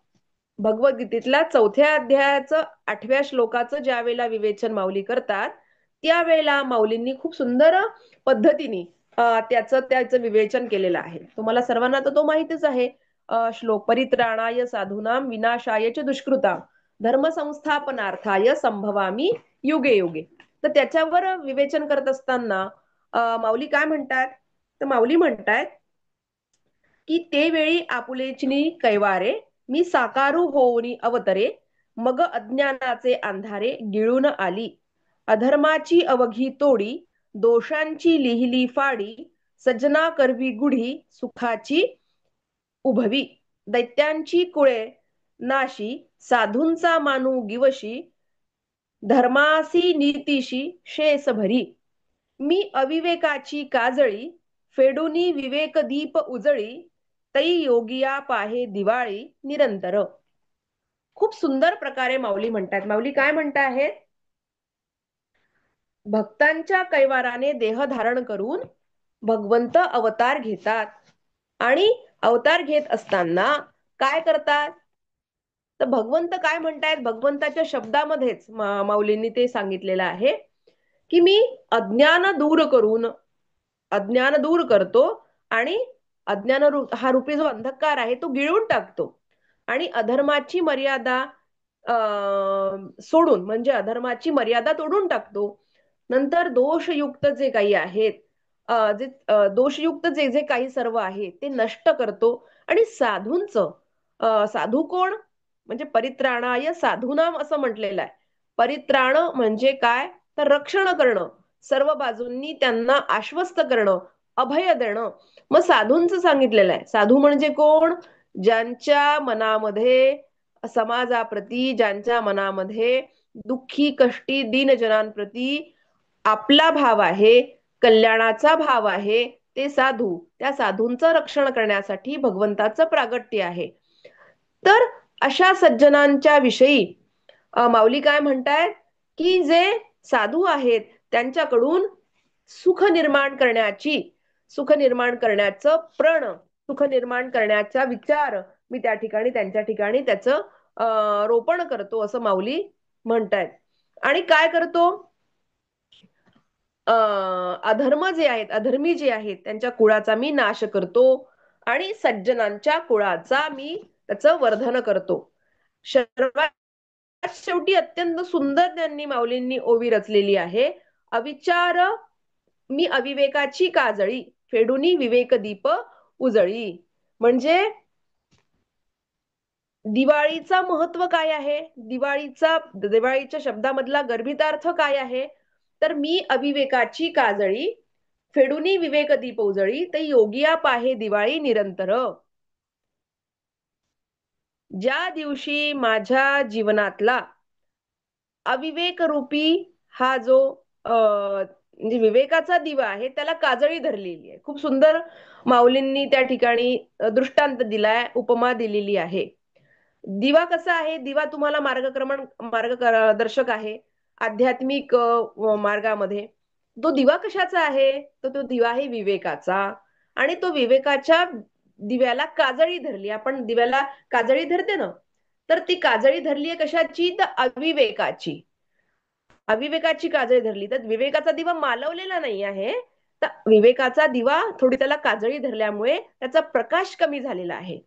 भगवद्गीतेतल्या 4थ्या अध्यायाचं 8व्या श्लोकाचं ज्या वेळेला विवेचन माऊली करतात, त्यावेळेला माऊलींनी खूप सुंदर पद्धतीने त्याचं विवेचन केलेलं आहे. तुम्हाला सर्वांना तर तो माहितीच आहे. श्लोक परित्राणाय साधूनां विनाशाय च दुष्कृतां धर्मसंस्थापनार्थाय संभवामी युगे युगे. तर त्याच्यावर विवेचन करत असताना माऊली काय म्हणतात, तर माऊली म्हणतात की ते वेळी आपुलेचिनी कैवारे मी साकारू होऊनी अवतरे, मग अज्ञानाचे अंधारे गिळून आली, अधर्माची अवघी तोडी दोषांची लिहिली फाडी, सज्जना करवी गुढी सुखाची उभवी, दैत्यांची कुळे नाशी साधूंचा मानू गिवशी, धर्मासी नीतीशी शेस भरी, मी अविवेकाची काजळी फेडूनी विवेक दीप उजळी, तै योगिया पाहे दिवाळी निरंतर. खूप सुंदर प्रकारे माऊली म्हणतात. माऊली काय म्हणता आहेत, भक्तांच्या कैवाराने देह धारण करून भगवंत अवतार घेतात आणि अवतार घेत असताना काय करतात, तर भगवंत काय म्हणतायत, भगवंताच्या शब्दामध्येच माऊलींनी ते सांगितलेलं आहे की मी अज्ञान दूर करतो आणि हा रूपी जो अंधकार आहे तो गिळून टाकतो. आणि अधर्माची मर्यादा सोडून, म्हणजे अधर्माची मर्यादा तोडून टाकतो. नंतर दोषयुक्त जे काही आहेत, दोषयुक्त जे जे काही सर्व आहे ते नष्ट करतो. आणि साधू कोण? म्हणजे परित्राणाय साधूनाम असं म्हटलेलं आहे. परित्राण म्हणजे काय? तर रक्षण करणं, सर्व बाजूंनी त्यांना आश्वस्त करणं, अभय देणं. मग साधूंचं सांगितलेलं आहे. साधू म्हणजे कोण? ज्यांच्या मनामध्ये समाजाप्रती, ज्यांच्या मनामध्ये दुःखी कष्टी दीनजनांप्रती आपला भाव आहे, कल्याणाचा भाव आहे, ते साधू. त्या साधूंचं रक्षण करण्यासाठी भगवंताचं प्रागट्य आहे. तर अशा सज्जनांच्या विषयी माऊली काय म्हणतायत, की जे साधू आहेत त्यांच्याकडून सुख निर्माण करण्याची, सुख निर्माण करण्याचं सुख निर्माण करण्याचा विचार मी त्या ठिकाणी, त्यांच्या ठिकाणी त्याचं रोपण करतो असं माऊली म्हणतायत. आणि काय करतो? अधर्म जे आहेत, अधर्मी जे आहेत त्यांच्या कुळाचा मी नाश करतो आणि सज्जनांच्या कुळाचा मी त्याचं वर्धन करतो. सर्वात शेवटी अत्यंत सुंदर त्यांनी माऊलींनी ओवी रचलेली आहे. अविचार मी अविवेकाची काजळी, फेडुनी विवेक दीप उजळी. म्हणजे दिवाळीचा महत्व काय आहे? दिवाळीच्या शब्दामधला गर्भितार्थ काय आहे? तर मी अविवेकाची काजळी, फेडुनी विवेक दीप उजळी, ते योगिया पाहे दिवाळी निरंतर. ज्या दिवशी माझ्या जीवनातला अविवेक रूपी हा जो म्हणजे विवेकाचा दिवा आहे त्याला काजळी धरलेली आहे. खूप सुंदर माऊलींनी त्या ठिकाणी दृष्टांत दिलाय, उपमा दिलेली आहे. दिवा कसा आहे? दिवा तुम्हाला मार्गदर्शक आहे आध्यात्मिक मार्गामध्ये. तो दिवा कशाचा आहे? तर तो दिवा आहे विवेकाचा. आणि तो विवेकाच्या दिव्याला काजळी धरली. आपण दिव्याला काजळी धरते ना, तर ती काजळी धरली आहे कशाची? तर अविवेकाची. अविवेकाची काजळी धरली. तर विवेकाचा दिवा मालवलेला नाही आहे, तर विवेकाचा दिवा थोडी त्याला काजळी धरल्यामुळे त्याचा प्रकाश कमी झालेला आहे.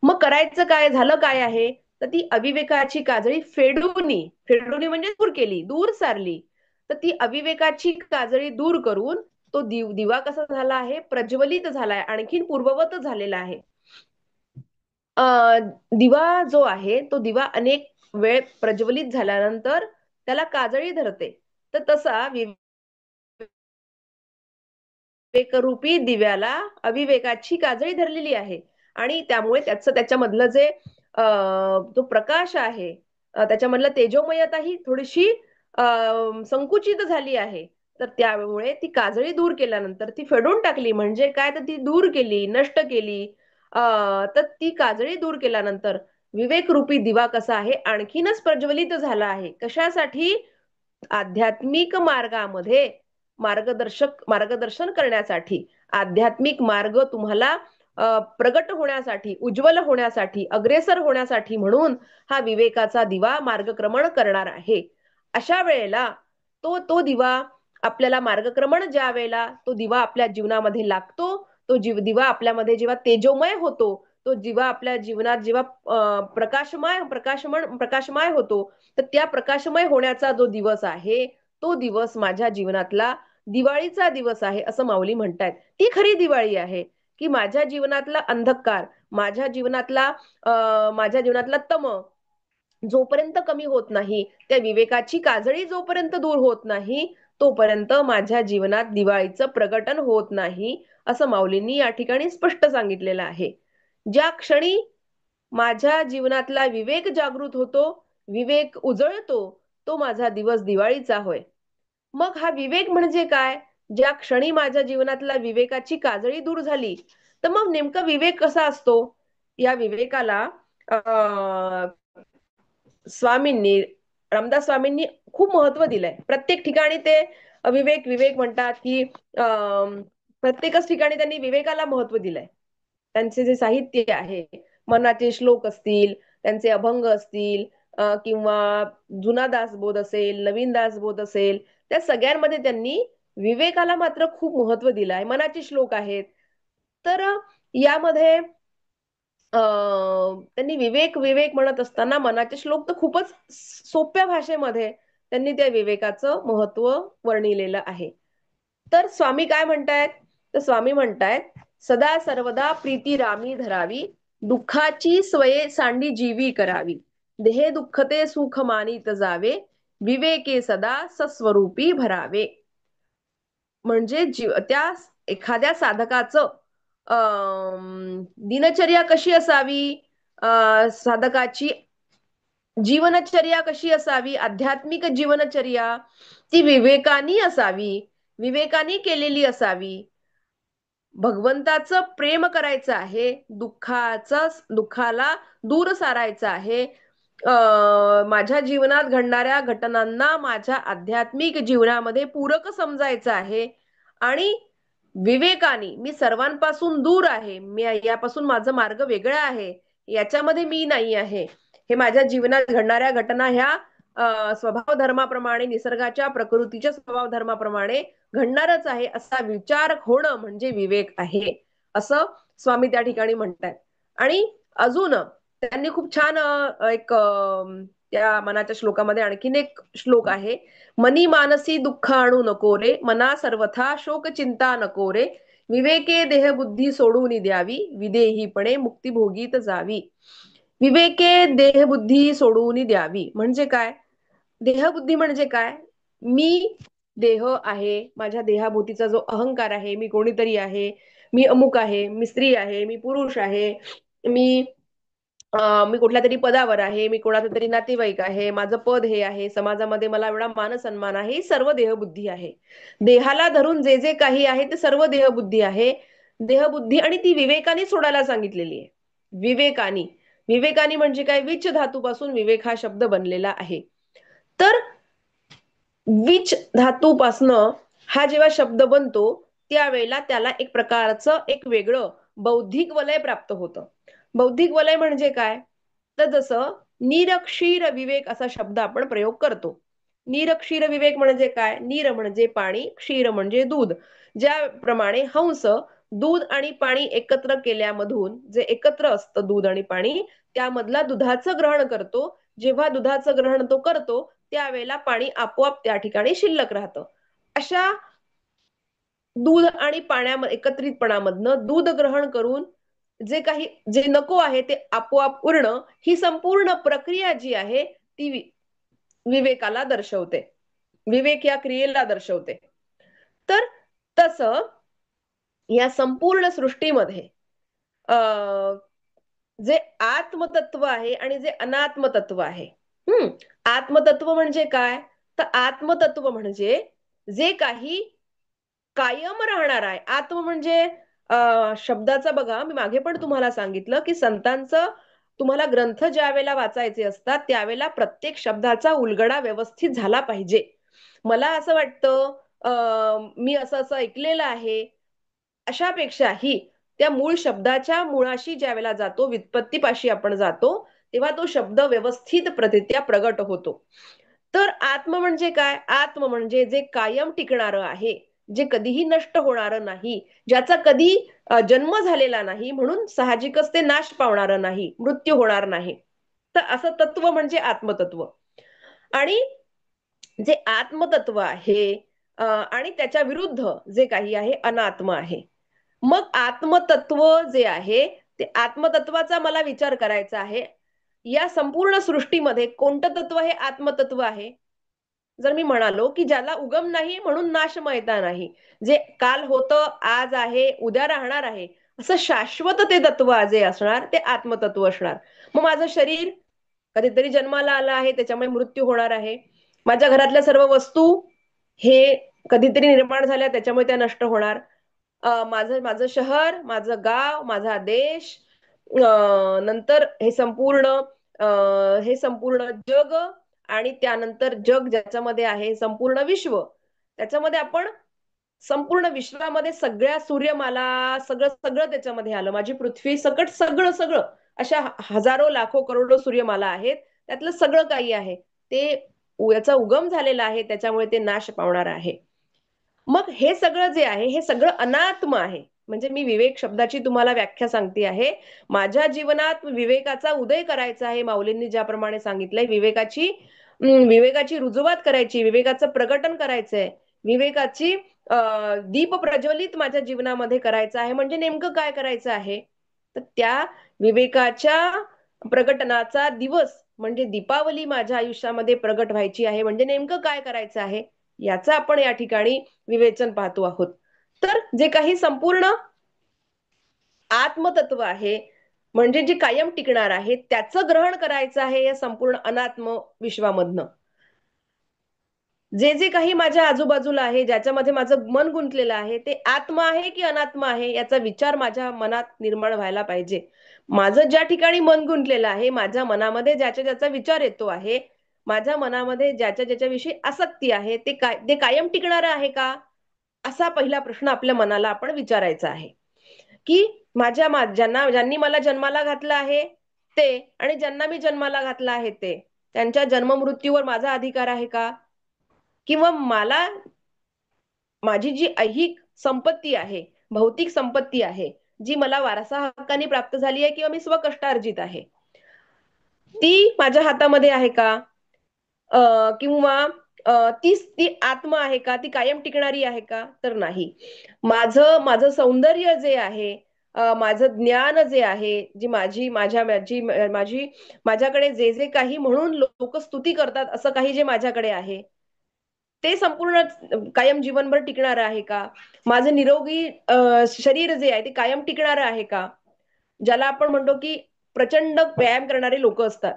मग करायचं काय? झालं काय आहे? तर ती अविवेकाची काजळी फेडूनी म्हणजे दूर केली, दूर सारली. तर ती अविवेकाची काजळी दूर करून तो दिवा कसा झाला आहे? प्रज्वलित झालाय, आणखीन पूर्ववत झालेला आहे. दिवा जो आहे तो दिवा अनेक वेळ प्रज्वलित झाल्यानंतर त्याला काजळी धरते. तर तसा विवेकरूपी दिव्याला अविवेकाची काजळी धरलेली आहे. आणि त्यामुळे त्याच्यामधलं जे जो प्रकाश आहे, त्याच्यामधलं तेजोमयता ही थोडीशी संकुचित झाली आहे. तर त्यामुळे ती काजळी दूर केल्यानंतर ती फेडून टाकली. म्हणजे काय? तर ती दूर केली, नष्ट केली. तर ती काजळी दूर केल्यानंतर विवेकरूपी दिवा कसा आहे? आणखीनच प्रज्वलित झाला आहे. कशासाठी? आध्यात्मिक मार्गामध्ये मार्गदर्शन करण्यासाठी, आध्यात्मिक मार्ग तुम्हाला प्रगट होण्यासाठी, उज्ज्वल होण्यासाठी, अग्रेसर होण्यासाठी, म्हणून हा विवेकाचा दिवा मार्गक्रमण करणार आहे. अशा वेळेला तो दिवा आपल्याला मार्गक्रमण, ज्या वेळेला तो दिवा आपल्या जीवनामध्ये लागतो, तो दिवा आपल्यामध्ये जेव्हा तेजोमय होतो, तो दिवा आपल्या जीवनात जेव्हा प्रकाशमय होतो, तर त्या प्रकाशमय होण्याचा जो दिवस आहे, तो दिवस माझ्या जीवनातला दिवाळीचा दिवस आहे असं माऊली म्हणतायत. ती खरी दिवाळी आहे, की माझ्या जीवनातला अंधकार, माझ्या जीवनातला तम जोपर्यंत कमी होत नाही, त्या विवेकाची काजळी जोपर्यंत दूर होत नाही, तोपर्यंत माझ्या जीवनात दिवाळीचं प्रगटन होत नाही, असं माऊलींनी या ठिकाणी स्पष्ट सांगितलेलं आहे. ज्या क्षणी माझ्या जीवनातला विवेक जागृत होतो, विवेक उजळतो, तो माझा दिवस दिवाळीचा होय. मग हा विवेक म्हणजे काय? ज्या क्षणी माझ्या जीवनातला विवेकाची काजळी दूर झाली, तर मग नेमका विवेक कसा असतो? या विवेकाला स्वामींनी रामदास स्वामींनी खूप महत्व दिलंय. प्रत्येक ठिकाणी ते विवेक विवेक म्हणतात, की प्रत्येकच ठिकाणी त्यांनी विवेकाला महत्व दिलंय. त्यांचे जे साहित्य आहे, मनाचे श्लोक असतील, त्यांचे अभंग असतील, किंवा जुना दासबोध असेल, नवीन दासबोध असेल, त्या सगळ्यांमध्ये त्यांनी विवेकाला मात्र खूप महत्व दिलं आहे. मनाचे श्लोक आहेत, तर यामध्ये त्यांनी विवेक विवेक म्हणत असताना मनाचे श्लोक तर खूपच सोप्या भाषेमध्ये त्यांनी त्या विवेकाचं महत्व वर्णिलेलं आहे. तर स्वामी काय म्हणतायत? तर स्वामी म्हणतायत, सदा सर्वदा प्रीती रामी धरावी, दुःखाची स्वये सांडी जीवी करावी, देहे दुःखते सुख मानित जावे, विवेके सदा सस्वरूपी भरावे. म्हणजे त्या एखाद्या साधकाचं दिनचर्या कशी असावी, साधकाची जीवनचर्या कशी असावी, आध्यात्मिक जीवनचर्या ती विवेकानी असावी, विवेकानी केलेली असावी. भगवंताचं प्रेम करायचं आहे, दुःखाला दूर सारायचं आहे. माझ्या जीवनात घडणाऱ्या घटनांना माझ्या आध्यात्मिक जीवनामध्ये पूरक समजायचं आहे. आणि विवेकाने मी सर्वांपासून दूर आहे, मी यापासून माझा मार्ग वेगळा आहे, याच्यामध्ये मी नाही आहे, हे माझ्या जीवनात घडणाऱ्या घटना ह्या स्वभाव धर्माप्रमाणे, निसर्गाच्या प्रकृतीच्या स्वभाव धर्माप्रमाणे घडणारच आहे, असा विचार होणं म्हणजे विवेक आहे, असं स्वामी त्या ठिकाणी म्हणतात. आणि अजून त्यांनी खूप छान एक त्या मनाच्या श्लोकामध्ये आणखीन एक श्लोक आहे. मनी मानसी दुःख आणू नको रे, मना सर्वथा शोक चिंता नको रे, विवेके देहबुद्धी सोडून द्यावी, विदेहीपणे मुक्तिभोगीत जावी. विवेके देहबुद्धी सोडून द्यावी म्हणजे काय? देहबुद्धी म्हणजे काय? मी देह आहे, माझ्या देहाभोवतीचा जो अहंकार आहे, मी कोणीतरी आहे, मी अमुक आहे, मी स्त्री आहे, मी पुरुष आहे, मी मी कुठल्या तरी पदावर आहे, मी कोणाचा तरी नातेवाईक आहे, माझं पद हे आहे, समाजामध्ये मला एवढा मान सन्मान आहे, ही सर्व देहबुद्धी आहे. देहाला धरून जे जे काही आहे ते सर्व देहबुद्धी आहे. देहबुद्धी आणि ती विवेकाने सोडायला सांगितलेली आहे. विवेकानी, विवेकानी म्हणजे काय? विच धातूपासून विवेक हा शब्द बनलेला आहे. तर विच धातूपासनं हा जेव्हा शब्द बनतो त्यावेळेला त्याला एक प्रकारचं एक वेगळं बौद्धिक वलय प्राप्त होतं. बौद्धिक वलय म्हणजे काय? तर जसं निरक्षीर विवेक असा शब्द आपण प्रयोग करतो. निरक्षीर विवेक म्हणजे काय? नीर म्हणजे पाणी, क्षीर म्हणजे दूध. ज्याप्रमाणे हंस दूध आणि पाणी एकत्र केल्यामधून जे एकत्र असतं दूध आणि पाणी, त्यामधला दुधाचं ग्रहण करतो. जेव्हा दुधाचं ग्रहण तो करतो त्यावेळेला पाणी आपोआप त्या ठिकाणी शिल्लक राहतं. अशा दूध आणि पाण्यामध्ये एकत्रितपणामधनं दूध ग्रहण करून जे नको आहे ते आपोआप उरणं, ही संपूर्ण प्रक्रिया जी आहे ती विवेकाला दर्शवते. विवेक या क्रियेला दर्शवते. तर तसं या संपूर्ण सृष्टीमध्ये अ जे आत्मतत्व आहे आणि जे अनात्मतत्व आहे. आत्मतत्व म्हणजे काय? तर आत्मतत्व म्हणजे जे काही कायम राहणार आहे. आत्म म्हणजे शब्दाचा बघा, मी मागे पण तुम्हाला सांगितलं की संतांचं तुम्हाला ग्रंथ ज्या वेळेला वाचायचे असतात त्यावेळेला प्रत्येक शब्दाचा उलगडा व्यवस्थित झाला पाहिजे. मला असं वाटतं, मी असं असं ऐकलेलं आहे, अशापेक्षाही त्या मूळ शब्दाच्या मुळाशी ज्या वेळेला जातो, व्युत्पत्तीपाशी आपण जातो, तेव्हा तो शब्द व्यवस्थित प्रतित्या प्रगट होतो. तर आत्म म्हणजे काय? आत्म म्हणजे जे कायम टिकणारं आहे, जे कधीही नष्ट होणारं नाही, ज्याचा कधी जन्म झालेला नाही, म्हणून साहजिकच ते नाश पावणारं नाही, मृत्यू होणार नाही. तर असं तत्व म्हणजे आत्मतत्व. आणि जे आत्मतत्व आहे आणि त्याच्या विरुद्ध जे काही आहे अनात्म आहे. मग आत्मतत्व जे आहे ते आत्मतत्वाचा मला विचार करायचा आहे. या संपूर्ण सृष्टीमध्ये कोणतं तत्व हे आत्मतत्व आहे? जर मी म्हणालो की ज्याला उगम नाही म्हणून नाशमयता नाही, जे काल होतं, आज आहे, उद्या राहणार आहे, असं शाश्वत ते तत्व जे असणार ते आत्मतत्व असणार. मग माझं शरीर कधीतरी जन्माला आलं आहे, त्याच्यामुळे मृत्यू होणार आहे. माझ्या घरातल्या सर्व वस्तू हे कधीतरी निर्माण झाल्या, त्याच्यामुळे त्या नष्ट होणार. माझं माझं शहर, माझं गाव, माझा देश, नंतर हे संपूर्ण जग, आणि त्यानंतर जग ज्याच्यामध्ये आहे संपूर्ण विश्व, त्याच्यामध्ये आपण संपूर्ण विश्वामध्ये सगळ्या सूर्यमाला, सगळं सगळं त्याच्यामध्ये आलं. माझी पृथ्वी सकट सगळं सगळं, अशा हजारो लाखो करोडो सूर्यमाला आहेत, त्यातलं सगळं काही आहे ते याचा उगम झालेला आहे, त्याच्यामुळे ते नाश पावणार आहे. मग हे सगळं जे आहे हे सगळं अनात्म आहे. म्हणजे मी विवेक शब्दाची तुम्हाला व्याख्या सांगते आहे. माझ्या जीवनात विवेकाचा उदय करायचा आहे. माऊलींनी ज्याप्रमाणे सांगितलंय, विवेकाची रुजुवात करायची, विवेकाचं प्रकटन करायचंय, विवेकाची दीप प्रज्वलित माझ्या जीवनामध्ये करायचं आहे. म्हणजे नेमकं काय करायचं आहे? तर त्या विवेकाच्या प्रकटनाचा दिवस म्हणजे दीपावली माझ्या आयुष्यामध्ये प्रगट व्हायची आहे. म्हणजे नेमकं काय करायचं आहे याचं आपण या ठिकाणी विवेचन पाहतो आहोत. तर जे काही संपूर्ण आत्मतत्व आहे, म्हणजे जे कायम टिकणार आहे, त्याचं ग्रहण करायचं आहे या संपूर्ण अनात्म विश्वामधनं. जे जे काही माझ्या आजूबाजूला आहे, ज्याच्यामध्ये माझं मन गुंतलेलं आहे, ते आत्मा आहे की अनात्मा आहे याचा विचार माझ्या मनात निर्माण व्हायला पाहिजे. माझं ज्या ठिकाणी मन गुंतलेलं आहे, माझ्या मनामध्ये ज्याच्या ज्याचा विचार येतो आहे, माझ्या मनामध्ये ज्याच्या ज्याच्याविषयी आसक्ती आहे, ते कायम टिकणारं आहे का? असा पहिला प्रश्न आपल्या मनाला आपण विचारायचा आहे. की ज्यांनी मला जन्माला घातलं आहे ते आणि ज्यांना मी जन्माला घातलं आहे ते, त्यांच्या जन्म मृत्यूवर माझा अधिकार आहे का? किंवा मला माझी जी ऐहिक संपत्ती आहे, भौतिक संपत्ती आहे, जी मला वारसा हक्काने प्राप्त झाली आहे किंवा मी स्वकष्टार्जित आहे, ती माझ्या हातामध्ये आहे का? किंवा ती आत्मा आहे का? ती कायम टिकणारी आहे का? तर नाही. माझं माझं सौंदर्य जे आहे, माझं ज्ञान जे आहे, जी माझी माझ्या माझी माझी माझ्याकडे जे जे काही म्हणून लोक स्तुती करतात असं काही जे माझ्याकडे आहे, ते संपूर्ण कायम जीवनभर टिकणार आहे का? माझं निरोगी शरीर जे आहे ते कायम टिकणार आहे का? ज्याला आपण म्हणतो की प्रचंड व्यायाम करणारे लोक असतात.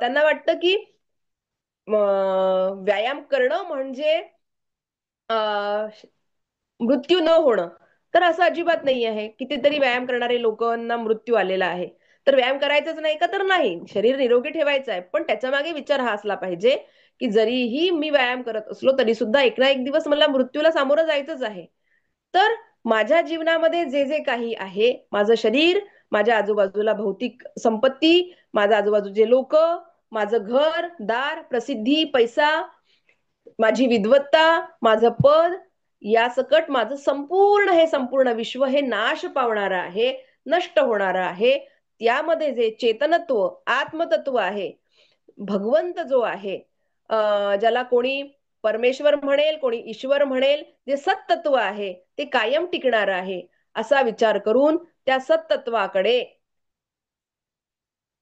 त्यांना वाटतं की व्यायाम करणं म्हणजे मृत्यू न होणं. तर असं अजिबात नाही आहे. कितीतरी व्यायाम करणारे लोकांना मृत्यू आलेला आहे. तर व्यायाम करायचंच नाही का? तर नाही. शरीर निरोगी ठेवायचं आहे. पण त्याच्या मागे विचार हा असला पाहिजे, की जरीही मी व्यायाम करत असलो, तरी सुद्धा एक ना एक दिवस मला मृत्यूला सामोरं जायचंच आहे. तर माझ्या जीवनामध्ये जे जे काही आहे, माझं शरीर, माझ्या आजूबाजूला भौतिक संपत्ती, माझ्या आजूबाजूचे लोक, माझं घर, दार, प्रसिद्धी, पैसा, माझी विद्वत्ता, माझं पद, या सकट माझं संपूर्ण विश्व हे नाश पावणारं आहे, नष्ट होणारं आहे. त्यामध्ये जे चेतनत्व, आत्मतत्व आहे, भगवंत जो आहे, ज्याला कोणी परमेश्वर म्हणेल, कोणी ईश्वर म्हणेल, जे सत्तत्व आहे ते कायम टिकणार आहे, असा विचार करून त्या सत्तत्वाकडे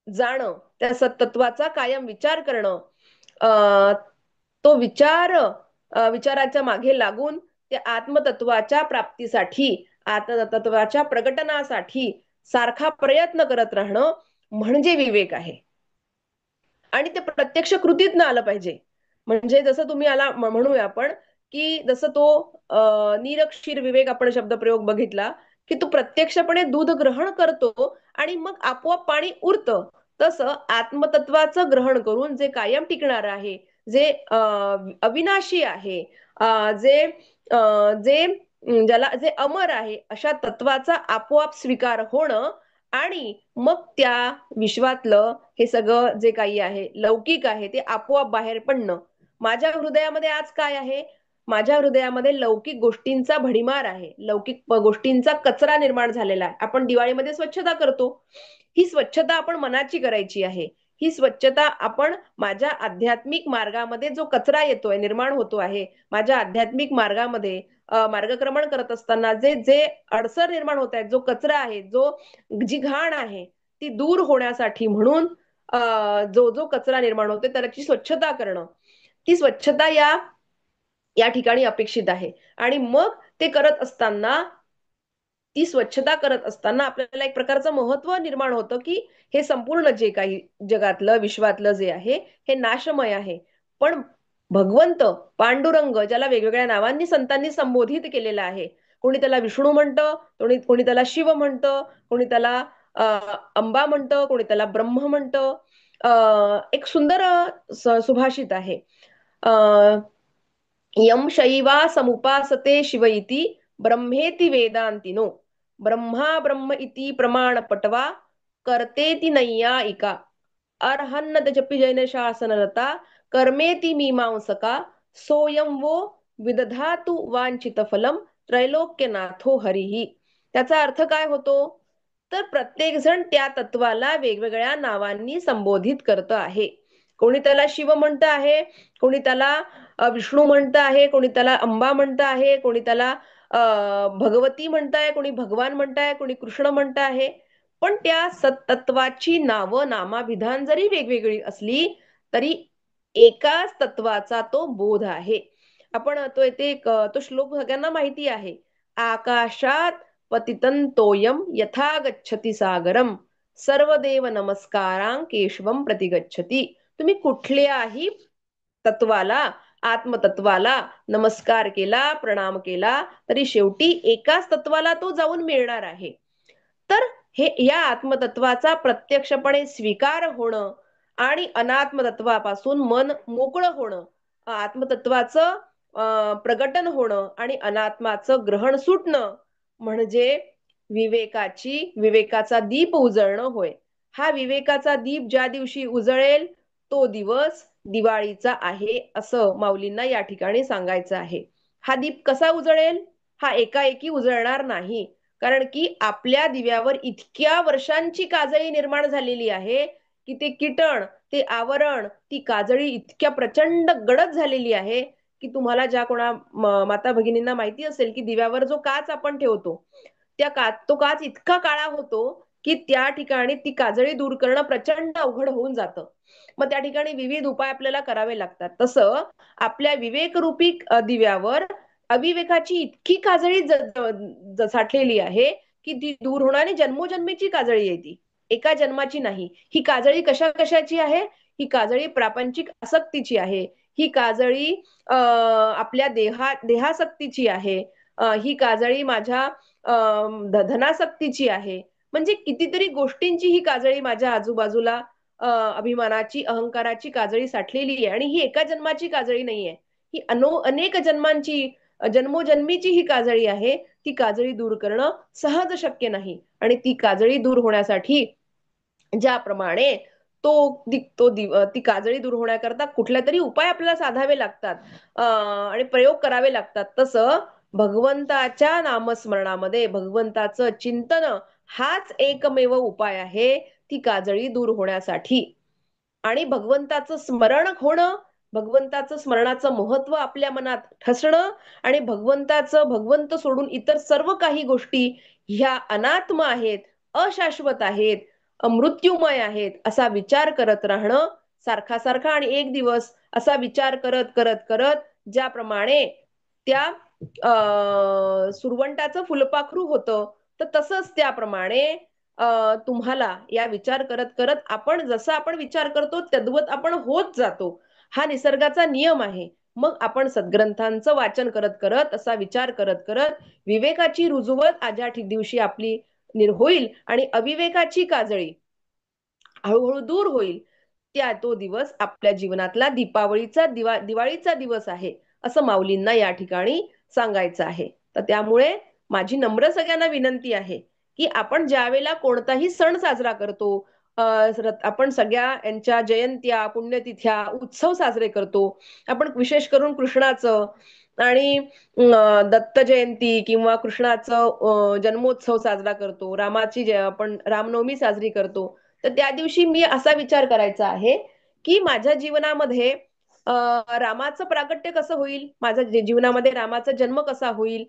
जाणं, त्या सत्तत्वाचा कायम विचार करणं, तो विचाराच्या मागे लागून त्या आत्मतत्वाच्या प्राप्तीसाठी, आत्मतत्वाच्या प्रकटनासाठी सारखा प्रयत्न करत राहणं म्हणजे विवेक आहे. आणि ते प्रत्यक्ष कृतीतनं आलं पाहिजे. म्हणजे जसं तुम्ही म्हणूया आपण, की जसं तो निरक्षीर विवेक आपण शब्दप्रयोग बघितला, की तो प्रत्यक्षपणे दूध ग्रहण करतो आणि मग आपोआप पाणी उरतं. तसं आत्मतत्वाचं ग्रहण करून जे कायम टिकणार आहे, जे अविनाशी आहे, जे जे जे अमर आहे, अशा तत्वाचा आपोआप स्वीकार होणं आणि मग त्या विश्वातलं हे सगळं जे काही आहे, लौकिक आहे, ते आपोआप बाहेर पडणं. माझ्या हृदयामध्ये आज काय आहे? माझ्या हृदयामध्ये लौकिक गोष्टींचा भडीमार आहे. लौकिक गोष्टींचा कचरा निर्माण झालेला आहे. आपण दिवाळीमध्ये स्वच्छता करतो. ही स्वच्छता आपण मनाची करायची आहे. ही स्वच्छता आपण माझ्या आध्यात्मिक मार्गामध्ये जो कचरा येतोय, निर्माण होतो आहे, माझ्या आध्यात्मिक मार्गामध्ये मार्गक्रमण करत असताना जे जे अडसर निर्माण होत आहेत, जो कचरा आहे, जी घाण आहे, ती दूर होण्यासाठी म्हणून जो जो कचरा निर्माण होतो त्याची स्वच्छता करणं, ती स्वच्छता या ठिकाणी अपेक्षित आहे. आणि मग ते करत असताना, ती स्वच्छता करत असताना आपल्याला एक प्रकारचं महत्व निर्माण होतं, की हे संपूर्ण जे काही जगातलं, विश्वातलं जे आहे, हे नाशमय आहे. पण भगवंत, पांडुरंग, ज्याला वेगवेगळ्या नावांनी संतांनी संबोधित केलेला आहे. कोणी त्याला विष्णू म्हणतं, कोणी त्याला शिव म्हणतं, कोणी त्याला अंबा म्हणतं, कोणी त्याला ब्रह्म म्हणतं. एक सुंदर सुभाषित आहे. यम शैवा समुपासते शिव इति ब्रह्मेति वेदांतिनो ब्रह्मा ब्रह्म इति प्रमाण पटवा करतेति नैयायिका अर्हन्नत जपि जैन शासनरता कर्मेति मीमांसका सोयम वो विदधातु वांछित फलम त्रैलोक्यनाथो हरिही. त्याचा अर्थ काय होतो? तर प्रत्येक जण त्या तत्वाला वेगवेगळ्या नावांनी संबोधित करत आहे. कोणी त्याला शिव म्हणत आहे, कोणी त्याला विष्णू म्हणत आहे, कोणी त्याला अंबा म्हणत आहे, कोणी त्याला भगवती म्हणताय, कोणी भगवान म्हणताय, कोणी कृष्ण म्हणत आहे. पण त्या सत्तत्वाची नावं नामाभिधान जरी वेगवेगळी असली तरी एकाच तत्वाचा तो बोध आहे. आपण तो येथे तो श्लोक सगळ्यांना माहिती आहे. आकाशात पतितं तोयम यथा गच्छति सागरम सर्वदेव नमस्कारां केशवम प्रतिगच्छति. तुम्ही कुठल्याही तत्वाला, आत्मतत्वाला नमस्कार केला, प्रणाम केला तरी शेवटी एकाच तत्वाला तो जाऊन मिळणार आहे. तर हे या आत्मतत्वाचा प्रत्यक्षपणे स्वीकार होणं आणि अनात्मतत्वापासून मन मोकळं होणं, आत्मतत्वाचं प्रगटन होणं आणि अनात्माचं ग्रहण सुटणं म्हणजे विवेकाचा दीप उजळणं होय. हा विवेकाचा दीप ज्या दिवशी उजळेल तो दिवस दिवाळीचा आहे असं माऊलींना या ठिकाणी सांगायचं आहे. हा दीप कसा उजळेल? हा एकाएकी उजळणार नाही. कारण की आपल्या दिव्यावर इतक्या वर्षांची काजळी निर्माण झालेली आहे की ते किटण, ते आवरण, ती काजळी इतक्या प्रचंड गडद झालेली आहे की तुम्हाला ज्या कोणा माता भगिनींना माहिती असेल की दिव्यावर जो काच आपण ठेवतो तो काच इतका काळा होतो की त्या ठिकाणी ती काजळी दूर करणं प्रचंड अवघड होऊन जातं. मग त्या ठिकाणी विविध उपाय आपल्याला करावे लागतात. तसं आपल्या विवेकरूपी दिव्यावर अविवेकाची इतकी काजळी साठलेली आहे की ती दूर होणारी जन्मोजन्मीची काजळी आहे ती, एका जन्माची नाही. ही काजळी कशा कशाची आहे? ही काजळी प्रापंचिक आसक्तीची आहे. ही काजळी आपल्या देहासक्तीची आहे. ही काजळी माझ्या धनासक्तीची आहे. म्हणजे कितीतरी गोष्टींची ही काजळी माझ्या आजूबाजूला अभिमानाची, अहंकाराची काजळी साठलेली आहे. आणि ही एका जन्माची काजळी नाहीये. ही अनेक जन्मांची, जन्मोजन्मीची ही काजळी आहे. ती काजळी दूर करणं सहज शक्य नाही. आणि ती काजळी दूर होण्यासाठी ज्याप्रमाणे ती काजळी दूर होण्याकरता कुठल्या तरी उपाय आपल्याला साधावे लागतात आणि प्रयोग करावे लागतात, तसं भगवंताच्या नामस्मरणामध्ये भगवंताचं चिंतन हाच एकमेव उपाय आहे ती काजळी दूर होण्यासाठी. आणि भगवंताचं स्मरण होणं, भगवंताचं स्मरणाचं महत्व आपल्या मनात ठसणं आणि भगवंत सोडून इतर सर्व काही गोष्टी ह्या अनात्म आहेत, अशाश्वत आहेत, मृत्यूमय आहेत असा विचार करत राहणं सारखा सारखा. आणि एक दिवस असा विचार करत करत करत ज्याप्रमाणे त्या सुरवंटाचं फुलपाखरू होतं, तर तसंच त्याप्रमाणे तुम्हाला या विचार करत करत जसं आपण विचार करतो तद्वत आपण होत जातो. हा निसर्गाचा नियम आहे. मग आपण सद्ग्रंथांचं वाचन करत करत, असा विचार करत करत विवेकाची रुजवत आजच्या दिवशी आपली होईल आणि अविवेकाची काजळी हळूहळू दूर होईल. तो दिवस आपल्या जीवनातला दिवाळीचा दिवस आहे असं माऊलींना या ठिकाणी सांगायचं आहे. तर त्यामुळे माझी नम्र सगळ्यांना विनंती आहे की आपण ज्यावेळेला कोणताही सण साजरा करतो, आपण सगळ्या यांच्या जयंत्या, पुण्यतिथ्या, उत्सव साजरे करतो. आपण विशेष करून कृष्णाचं आणि दत्त जयंती किंवा कृष्णाचं जन्मोत्सव साजरा करतो, आपण रामनवमी साजरी करतो. तर त्या दिवशी मी असा विचार करायचा आहे की माझ्या जीवनामध्ये रामाचं प्रागट्य कसं होईल, माझ्या जीवनामध्ये रामाचा जन्म कसा होईल,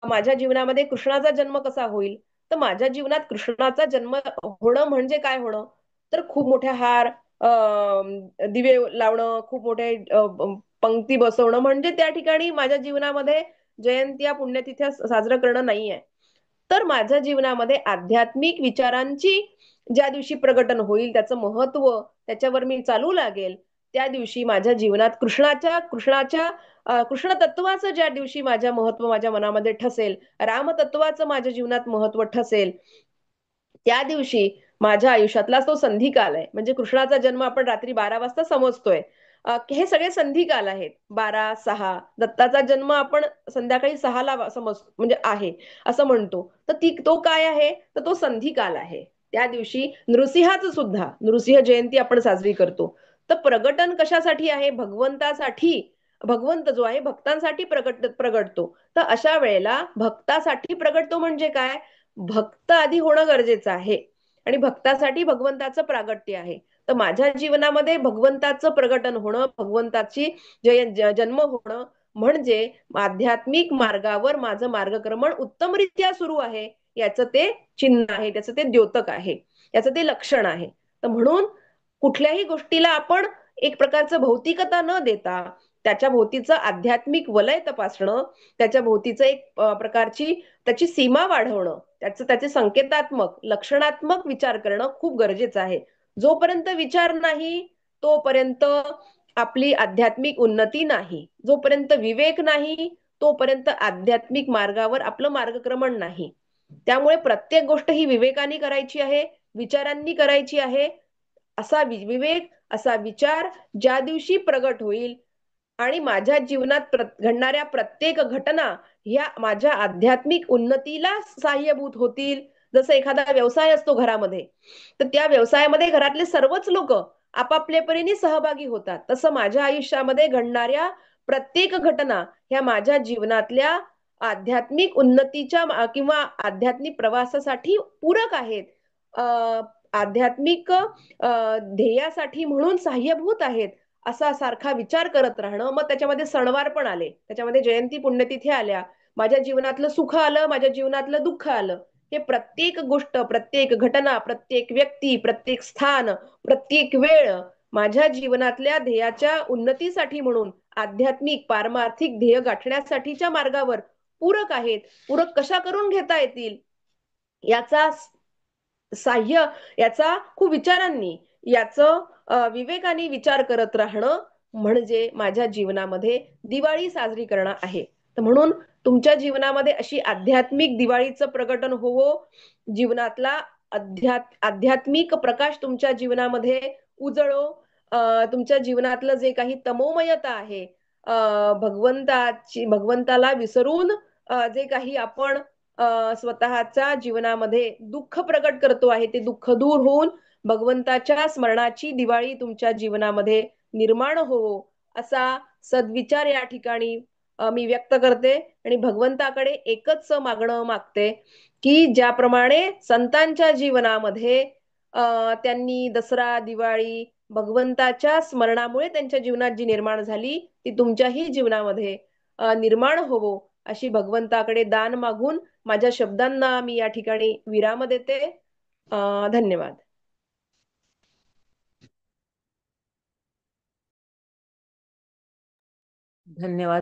माझ्या जीवनामध्ये कृष्णाचा जन्म कसा होईल. तर माझ्या जीवनात कृष्णाचा जन्म होणं म्हणजे काय होणं, तर खूप मोठ्या हार, दिवे लावणं, खूप मोठे पंक्ती बसवणं म्हणजे त्या ठिकाणी माझ्या जीवनामध्ये जयंत्या, पुण्यतिथ्या साजरं करणं नाहीये. तर माझ्या जीवनामध्ये आध्यात्मिक विचारांची ज्या दिवशी प्रगटन होईल, त्याचं महत्व त्याच्यावर मी चालू लागेल, त्या दिवशी माझ्या जीवनात कृष्ण तत्वाचं ज्या दिवशी माझ्या मनामध्ये ठसेल, रामतत्वाचं माझ्या जीवनात महत्व ठसेल, त्या दिवशी माझ्या आयुष्यातला तो संधिकाल आहे. म्हणजे कृष्णाचा जन्म आपण रात्री 12 वाजता समजतोय, हे सगळे संधिकाल आहेत. 12-6 दत्ताचा जन्म आपण संध्याकाळी 6ला म्हणजे आहे असं म्हणतो. तर तो काय आहे, तर तो संधिकाल आहे. त्या दिवशी नृसिंह जयंती आपण साजरी करतो. तर प्रगटन कशासाठी आहे, भगवंतासाठी भगवंत जो आहे भक्तांसाठी प्रगटतो. तर अशा वेळेला भक्तासाठी प्रगटतो म्हणजे काय? भक्त आधी होणं गरजेचं आहे आणि भक्तासाठी भगवंताचं प्रागट्य आहे. तर माझ्या जीवनामध्ये भगवंताचं प्रगटन होणं, भगवंताची जन्म होणं म्हणजे आध्यात्मिक मार्गावर माझं मार्गक्रमण उत्तमरित्या सुरू आहे, याचं ते चिन्ह आहे, त्याचं ते द्योतक आहे, याचं ते लक्षण आहे. तर म्हणून कुठल्याही गोष्टीला आपण एक प्रकारचं भौतिकता न देता त्याच्या भोवतीचं आध्यात्मिक वलय तपासणं, त्याच्या भोवतीचं एक प्रकारची त्याची सीमा वाढवणं, त्याचे संकेतात्मक लक्षणात्मक विचार करणं खूप गरजेचं आहे. जोपर्यंत विचार नाही तोपर्यंत आपली आध्यात्मिक उन्नती नाही. जोपर्यंत विवेक नाही तोपर्यंत आध्यात्मिक मार्गावर आपलं मार्गक्रमण नाही. त्यामुळे प्रत्येक गोष्ट ही विवेकाने करायची आहे, विचारांनी करायची आहे. असा विवेक, असा विचार ज्या दिवशी प्रगट होईल आणि माझ्या जीवनात घडणाऱ्या प्रत्येक घटना ह्या माझ्या आध्यात्मिक उन्नतीला सहाय्यभूत होतील. जसं एखादा व्यवसाय असतो घरामध्ये, तर त्या व्यवसायामध्ये घरातले सर्वच लोक आपापल्या परीने सहभागी होतात. तसं माझ्या आयुष्यामध्ये घडणाऱ्या प्रत्येक घटना ह्या माझ्या जीवनातल्या आध्यात्मिक उन्नतीच्या किंवा आध्यात्मिक प्रवासासाठी पूरक आहेत. आध्यात्मिक ध्येयासाठी म्हणून सहाय्यभूत आहेत. असा सारखा विचार करत राहणं. मग त्याच्यामध्ये सणवार पण आले, त्याच्यामध्ये जयंती पुण्यतिथी आल्या, माझ्या जीवनातलं सुख आलं, माझ्या जीवनातलं दुःख आलं. हे प्रत्येक गोष्ट, प्रत्येक घटना, प्रत्येक व्यक्ती, प्रत्येक स्थान, प्रत्येक वेळ माझ्या जीवनातल्या ध्येयाच्या उन्नतीसाठी म्हणून आध्यात्मिक पारमार्थिक ध्येय गाठण्यासाठीच्या मार्गावर पूरक आहेत. पूरक कशा करून घेता येतील याचा साह्य, याचा खूप विचारांनी, याचं विवेकाने विचार करत राहणं म्हणजे माझ्या जीवनामध्ये दिवाळी साजरी करणं आहे. तर म्हणून तुमच्या जीवनामध्ये अशी आध्यात्मिक दिवाळीचं प्रकटन होवो, जीवनातला आध्यात्मिक प्रकाश तुमच्या जीवनामध्ये उजळो. तुमच्या जीवनातलं जे काही तमोमयता आहे, भगवंताला विसरून जे काही आपण स्वतःच्या जीवनामध्ये दुःख प्रकट करतो आहे, ते दुःख दूर होऊन भगवंताच्या स्मरणाची दिवाळी तुमच्या जीवनामध्ये निर्माण हो, असा सद्विचार या ठिकाणी मी व्यक्त करते आणि भगवंताकडे एकच मागणं मागते की ज्याप्रमाणे संतांच्या जीवनामध्ये त्यांनी दसरा, दिवाळी भगवंताच्या स्मरणामुळे त्यांच्या जीवनात जी निर्माण झाली ती तुमच्याही जीवनामध्ये निर्माण होवो, अशी भगवंताकडे दान मागून माझ्या शब्दांना मी या ठिकाणी विराम देते. धन्यवाद. धन्यवाद.